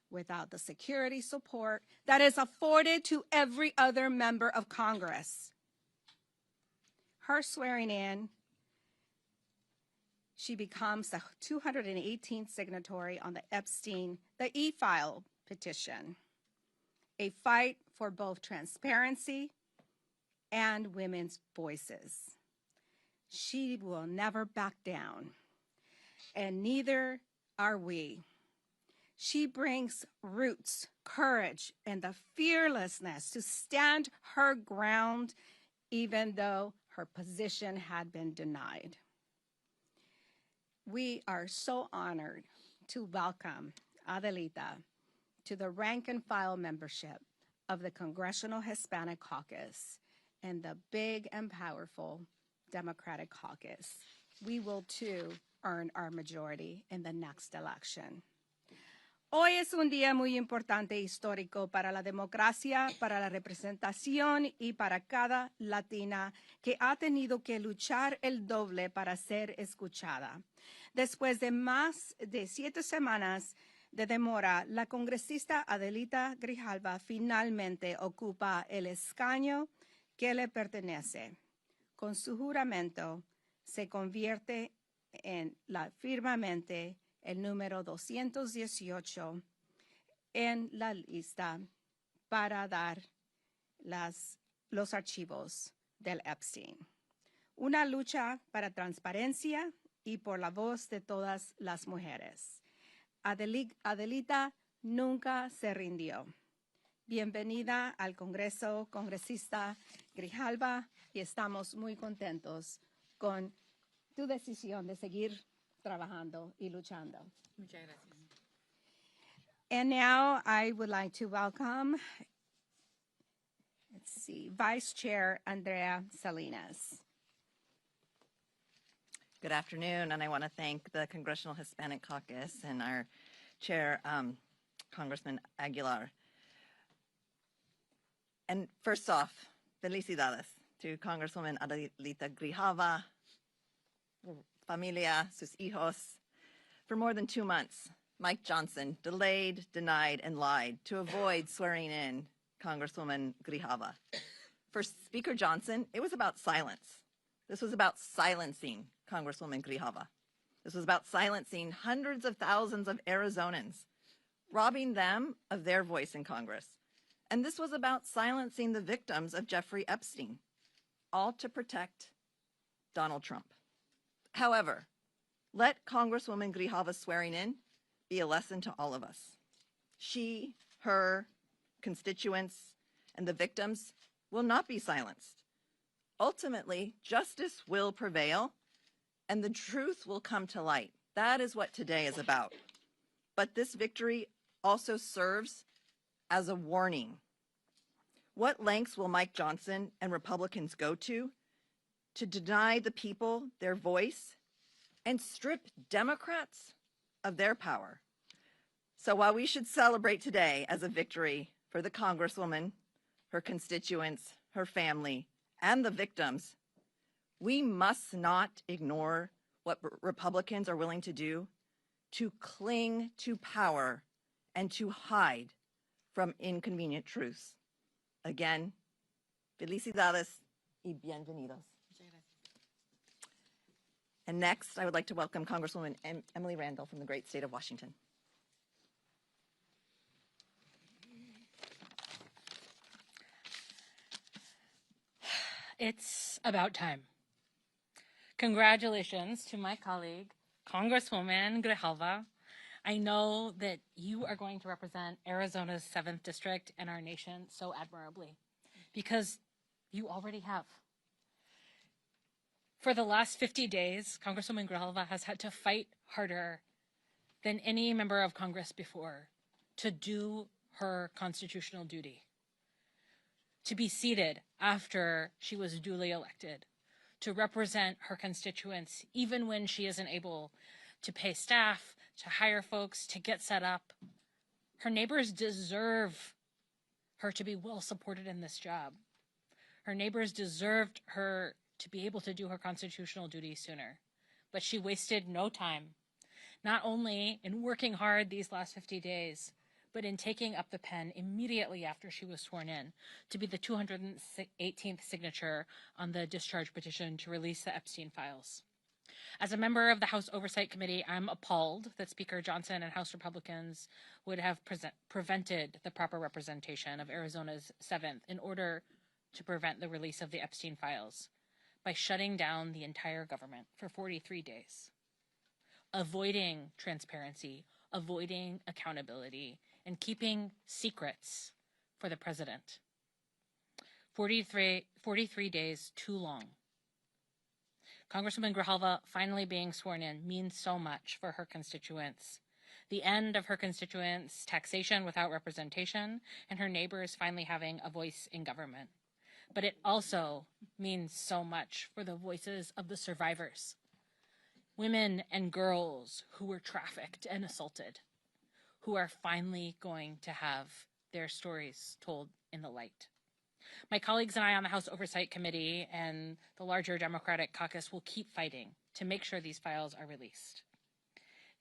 Speaker 15: without the security support that is afforded to every other member of Congress. Her swearing in, she becomes the 218th signatory on the e-file petition, a fight for both transparency and women's voices. She will never back down, and neither are we. She brings roots, courage, and the fearlessness to stand her ground even though her position had been denied. We are so honored to welcome Adelita to the rank and file membership of the Congressional Hispanic Caucus and the big and powerful Democratic Caucus. We will too earn our majority in the next election. Hoy es un día muy importante e histórico para la democracia, para la representación y para cada latina que ha tenido que luchar el doble para ser escuchada. Después de más de 7 semanas de demora, la congresista Adelita Grijalva finalmente ocupa el escaño que le pertenece. Con su juramento, se convierte en firmemente el número 218 en la lista para dar los archivos del Epstein. Una lucha para transparencia y por la voz de todas las mujeres. Adelita nunca se rindió. Bienvenida al Congreso, congresista Grijalva, y estamos muy contentos con tu decisión de seguir trabajando y luchando.
Speaker 10: Muchas gracias.
Speaker 15: And now I would like to welcome, Vice Chair Andrea Salinas.
Speaker 16: Good afternoon, and I want to thank the Congressional Hispanic Caucus and our chair, Congressman Aguilar. And first off, felicidades to Congresswoman Adelita Grijalva, familia, sus hijos. For more than 2 months, Mike Johnson delayed, denied, and lied to avoid swearing in Congresswoman Grijalva. For Speaker Johnson, it was about silence. This was about silencing Congresswoman Grijalva. This was about silencing hundreds of thousands of Arizonans, robbing them of their voice in Congress. And this was about silencing the victims of Jeffrey Epstein, all to protect Donald Trump. However, let Congresswoman Grijalva's swearing in be a lesson to all of us. She, her, constituents, and the victims will not be silenced. Ultimately, justice will prevail, and the truth will come to light. That is what today is about. But this victory also serves as a warning. What lengths will Mike Johnson and Republicans go to deny the people their voice and strip Democrats of their power? So while we should celebrate today as a victory for the Congresswoman, her constituents, her family, and the victims, we must not ignore what Republicans are willing to do to cling to power and to hide from inconvenient truths. Again, felicidades y bienvenidos. And next, I would like to welcome Congresswoman Emily Randall from the great state of Washington.
Speaker 17: It's about time. Congratulations to my colleague, Congresswoman Grijalva. I know that you are going to represent Arizona's 7th District and our nation so admirably, because you already have. For the last 50 days, Congresswoman Grijalva has had to fight harder than any member of Congress before to do her constitutional duty, to be seated after she was duly elected, to represent her constituents even when she isn't able to pay staff, to hire folks, to get set up. Her neighbors deserve her to be well supported in this job. Her neighbors deserved her to be able to do her constitutional duty sooner. But she wasted no time, not only in working hard these last 50 days, but in taking up the pen immediately after she was sworn in to be the 218th signature on the discharge petition to release the Epstein files. As a member of the House Oversight Committee, I'm appalled that Speaker Johnson and House Republicans would have prevented the proper representation of Arizona's 7th in order to prevent the release of the Epstein files by shutting down the entire government for 43 days, avoiding transparency, avoiding accountability, and keeping secrets for the president. 43 days too long. Congresswoman Grijalva finally being sworn in means so much for her constituents. The end of her constituents' taxation without representation, and her neighbors finally having a voice in government. But it also means so much for the voices of the survivors, women and girls who were trafficked and assaulted, who are finally going to have their stories told in the light. My colleagues and I on the House Oversight Committee and the larger Democratic Caucus will keep fighting to make sure these files are released.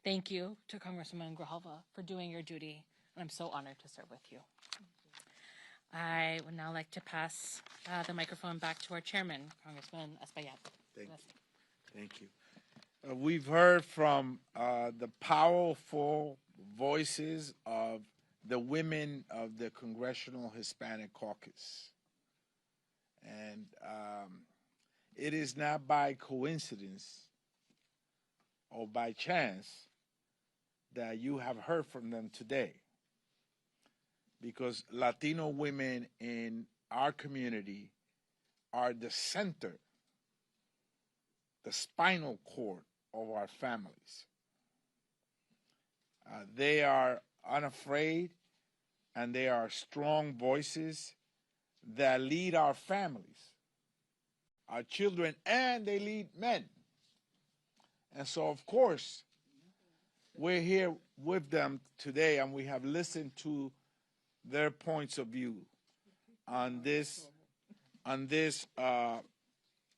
Speaker 17: Thank you to Congresswoman Grijalva for doing your duty, and I'm so honored to serve with you. I would now like to pass the microphone back to our chairman, Congressman Espaillat.
Speaker 7: Thank you. We've heard from the powerful voices of the women of the Congressional Hispanic Caucus. And it is not by coincidence or by chance that you have heard from them today, because Latino women in our community are the center, the spinal cord of our families. They are unafraid, and they are strong voices that lead our families, our children, and they lead men. And so, of course, we're here with them today, and we have listened to their points of view on this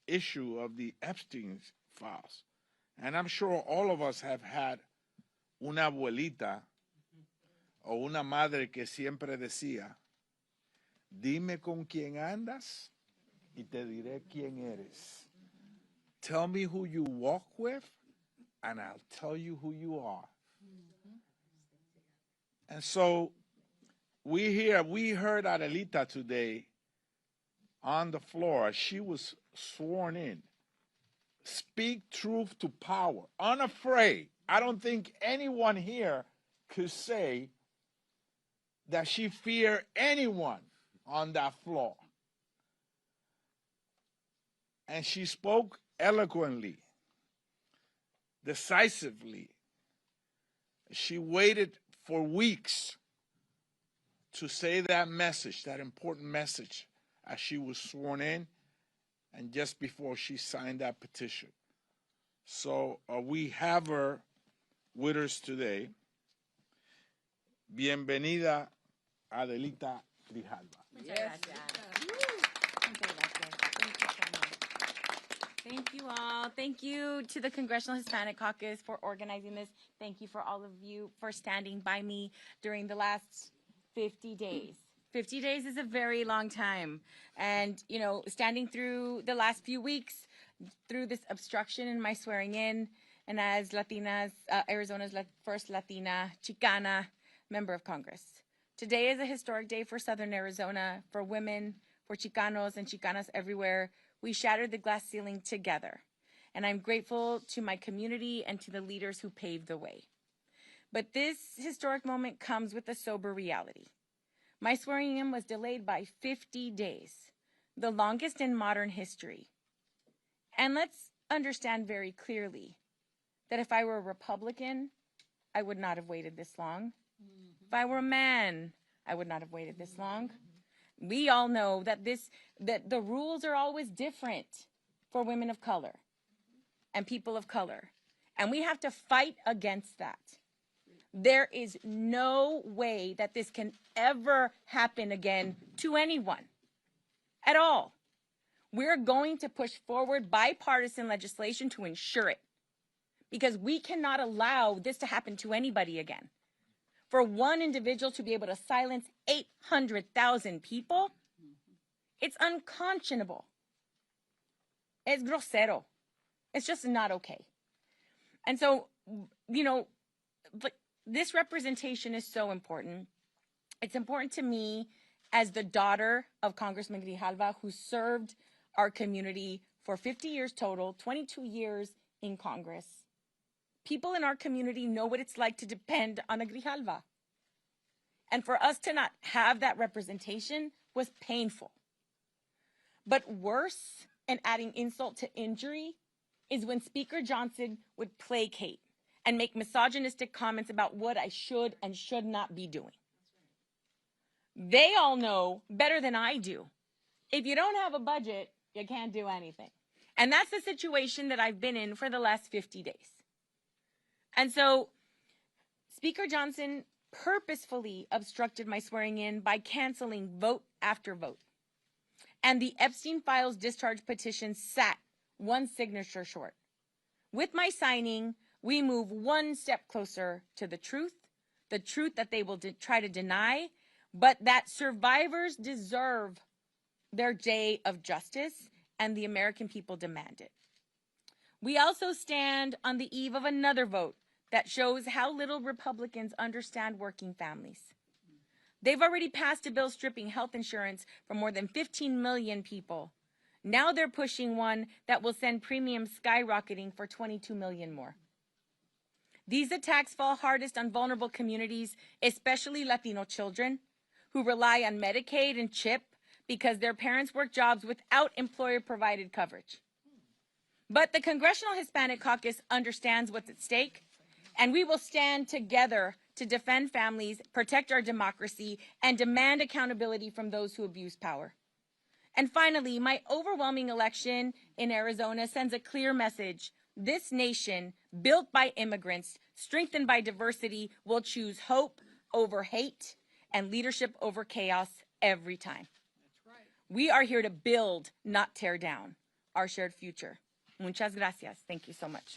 Speaker 7: issue of the Epstein files. And I'm sure all of us have had una abuelita o una madre que siempre decía, dime con quién andas y te diré quién eres. Tell me who you walk with, and I'll tell you who you are. And so we heard Adelita today on the floor. She was sworn in. Speak truth to power, unafraid. I don't think anyone here could say that she feared anyone on that floor. And she spoke eloquently, decisively. She waited for weeks to say that message, that important message, as she was sworn in and just before she signed that petition. So we have her with us today. Bienvenida, Adelita Grijalva.
Speaker 3: Thank you all. Thank you to the Congressional Hispanic Caucus for organizing this. Thank you for all of you for standing by me during the last 50 days. 50 days is a very long time. And, you know, standing through the last few weeks, through this obstruction in my swearing in, and as Latinas, Arizona's first Latina, Chicana member of Congress. Today is a historic day for Southern Arizona, for women, for Chicanos and Chicanas everywhere We shattered the glass ceiling together. And I'm grateful to my community and to the leaders who paved the way. But this historic moment comes with a sober reality. My swearing in was delayed by 50 days, the longest in modern history. And let's understand very clearly that if I were a Republican, I would not have waited this long. If I were a man, I would not have waited this long. We all know that the rules are always different for women of color and people of color. And we have to fight against that. There is no way that this can ever happen again to anyone at all. We're going to push forward bipartisan legislation to ensure it, because we cannot allow this to happen to anybody again. For one individual to be able to silence 800,000 people, it's unconscionable. Es grosero. It's just not okay. And so, you know, but this representation is so important. It's important to me as the daughter of Congressman Grijalva, who served our community for 50 years total, 22 years in Congress. People in our community know what it's like to depend on a Grijalva. And for us to not have that representation was painful. But worse, and adding insult to injury, is when Speaker Johnson would placate and make misogynistic comments about what I should and should not be doing. They all know better than I do. If you don't have a budget, you can't do anything. And that's the situation that I've been in for the last 50 days. And so Speaker Johnson purposefully obstructed my swearing in by canceling vote after vote. And the Epstein Files discharge petition sat one signature short. With my signing, we move one step closer to the truth that they will try to deny, but that survivors deserve their day of justice, and the American people demand it. We also stand on the eve of another vote that shows how little Republicans understand working families. They've already passed a bill stripping health insurance from more than 15 million people. Now they're pushing one that will send premiums skyrocketing for 22 million more. These attacks fall hardest on vulnerable communities, especially Latino children, who rely on Medicaid and CHIP because their parents work jobs without employer-provided coverage. But the Congressional Hispanic Caucus understands what's at stake, and we will stand together to defend families, protect our democracy, and demand accountability from those who abuse power. And finally, my overwhelming election in Arizona sends a clear message. This nation, built by immigrants, strengthened by diversity, will choose hope over hate and leadership over chaos every time. We are here to build, not tear down, our shared future. Muchas gracias. Thank you so much.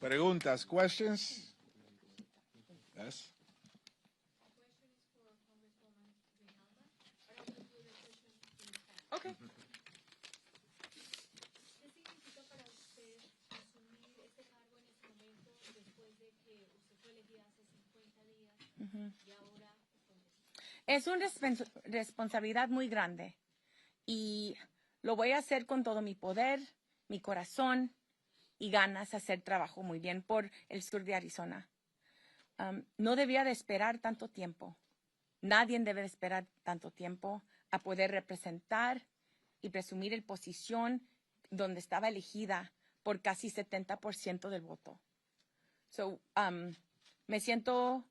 Speaker 7: Preguntas, questions? Yes?
Speaker 3: Okay.
Speaker 4: ¿Qué significa para usted asumir este cargo en este momento después de que usted fue elegida hace 50 días y ahora?
Speaker 3: Es una responsabilidad muy grande y lo voy a hacer con todo mi poder, mi corazón y ganas de hacer trabajo muy bien por el sur de Arizona. No debía de esperar tanto tiempo. Nadie debe de esperar tanto tiempo a poder representar y presumir el posición donde estaba elegida por casi 70% del voto. So, me siento,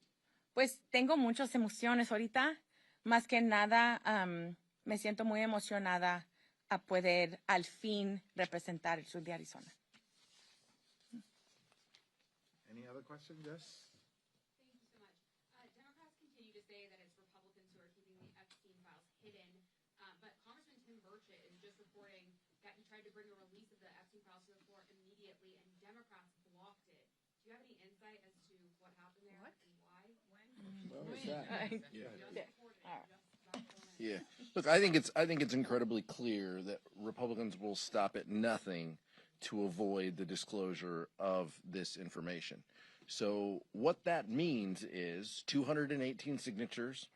Speaker 3: pues tengo muchas emociones ahorita. Más que nada, me siento muy emocionada a poder al fin representar el sur de Arizona.
Speaker 7: Any other questions? Yes?
Speaker 18: Thank you so much. Democrats continue to say that it's Republicans who are keeping the Epstein files hidden, but Congressman Tim Burchett is just reporting that he tried to bring a release of the Epstein files to the floor immediately, and Democrats blocked it. Do you have any insight as to what happened there and why?
Speaker 12: What was that?
Speaker 3: Yeah.
Speaker 12: Yeah. Look, I think it's incredibly clear that Republicans will stop at nothing to avoid the disclosure of this information. So what that means is 218 signatures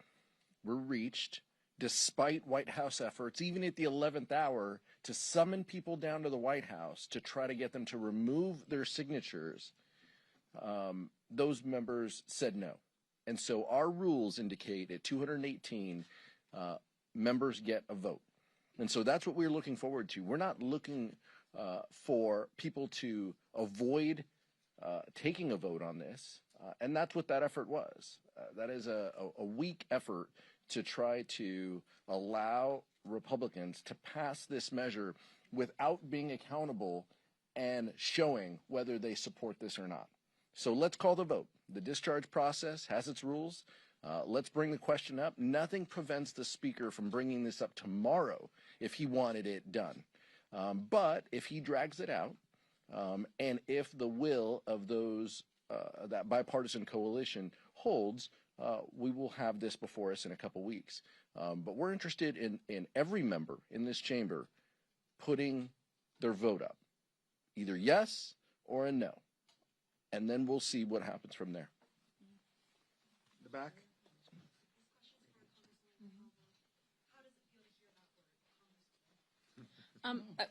Speaker 12: were reached despite White House efforts, even at the 11th hour, to summon people down to the White House to try to get them to remove their signatures, those members said no. And so our rules indicate at 218, members get a vote. And so that's what we're looking forward to. We're not looking for people to avoid taking a vote on this, and that's what that effort was. That is a weak effort to try to allow Republicans to pass this measure without being accountable and showing whether they support this or not. So let's call the vote. The discharge process has its rules. Let's bring the question up. Nothing prevents the speaker from bringing this up tomorrow if he wanted it done. But if he drags it out, and if the will of those, that bipartisan coalition holds, we will have this before us in a couple weeks. But we're interested in every member in this chamber putting their vote up, either yes or a no. And then we'll see what happens from there.
Speaker 11: The back.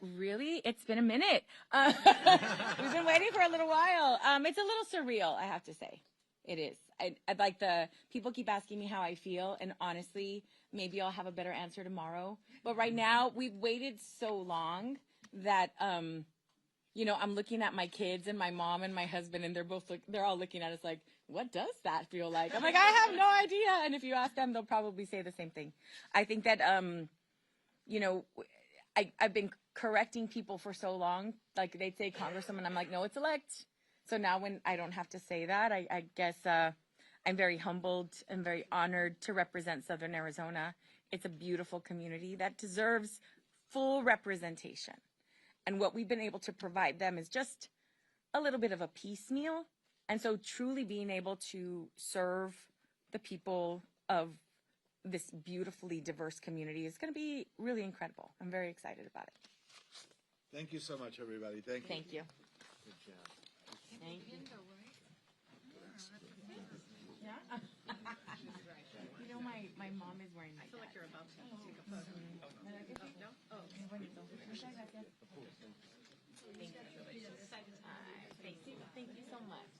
Speaker 3: Really? It's been a minute. We've been waiting for a little while. It's a little surreal, I have to say. It is. I'd like people keep asking me how I feel, and honestly, maybe I'll have a better answer tomorrow. But right now, we've waited so long that, you know, I'm looking at my kids and my mom and my husband, and they're all looking at us like, what does that feel like? I'm like, I have no idea. And if you ask them, they'll probably say the same thing. I think that, you know, I've been correcting people for so long. Like they'd say Congresswoman, I'm like, no, it's elect. So now when I don't have to say that, I guess I'm very humbled and very honored to represent Southern Arizona. It's a beautiful community that deserves full representation. And what we've been able to provide them is just a little bit of a piecemeal. And so truly being able to serve the people of this beautifully diverse community is going to be really incredible. I'm very excited about it.
Speaker 11: Thank you so much, everybody. Thank you.
Speaker 3: Thank you.
Speaker 11: Good job.
Speaker 3: Thank you. Yeah? You know, my mom is wearing my
Speaker 10: I feel like you're about to take a photo. No? Oh, okay.
Speaker 3: Thank you. Thank you so much.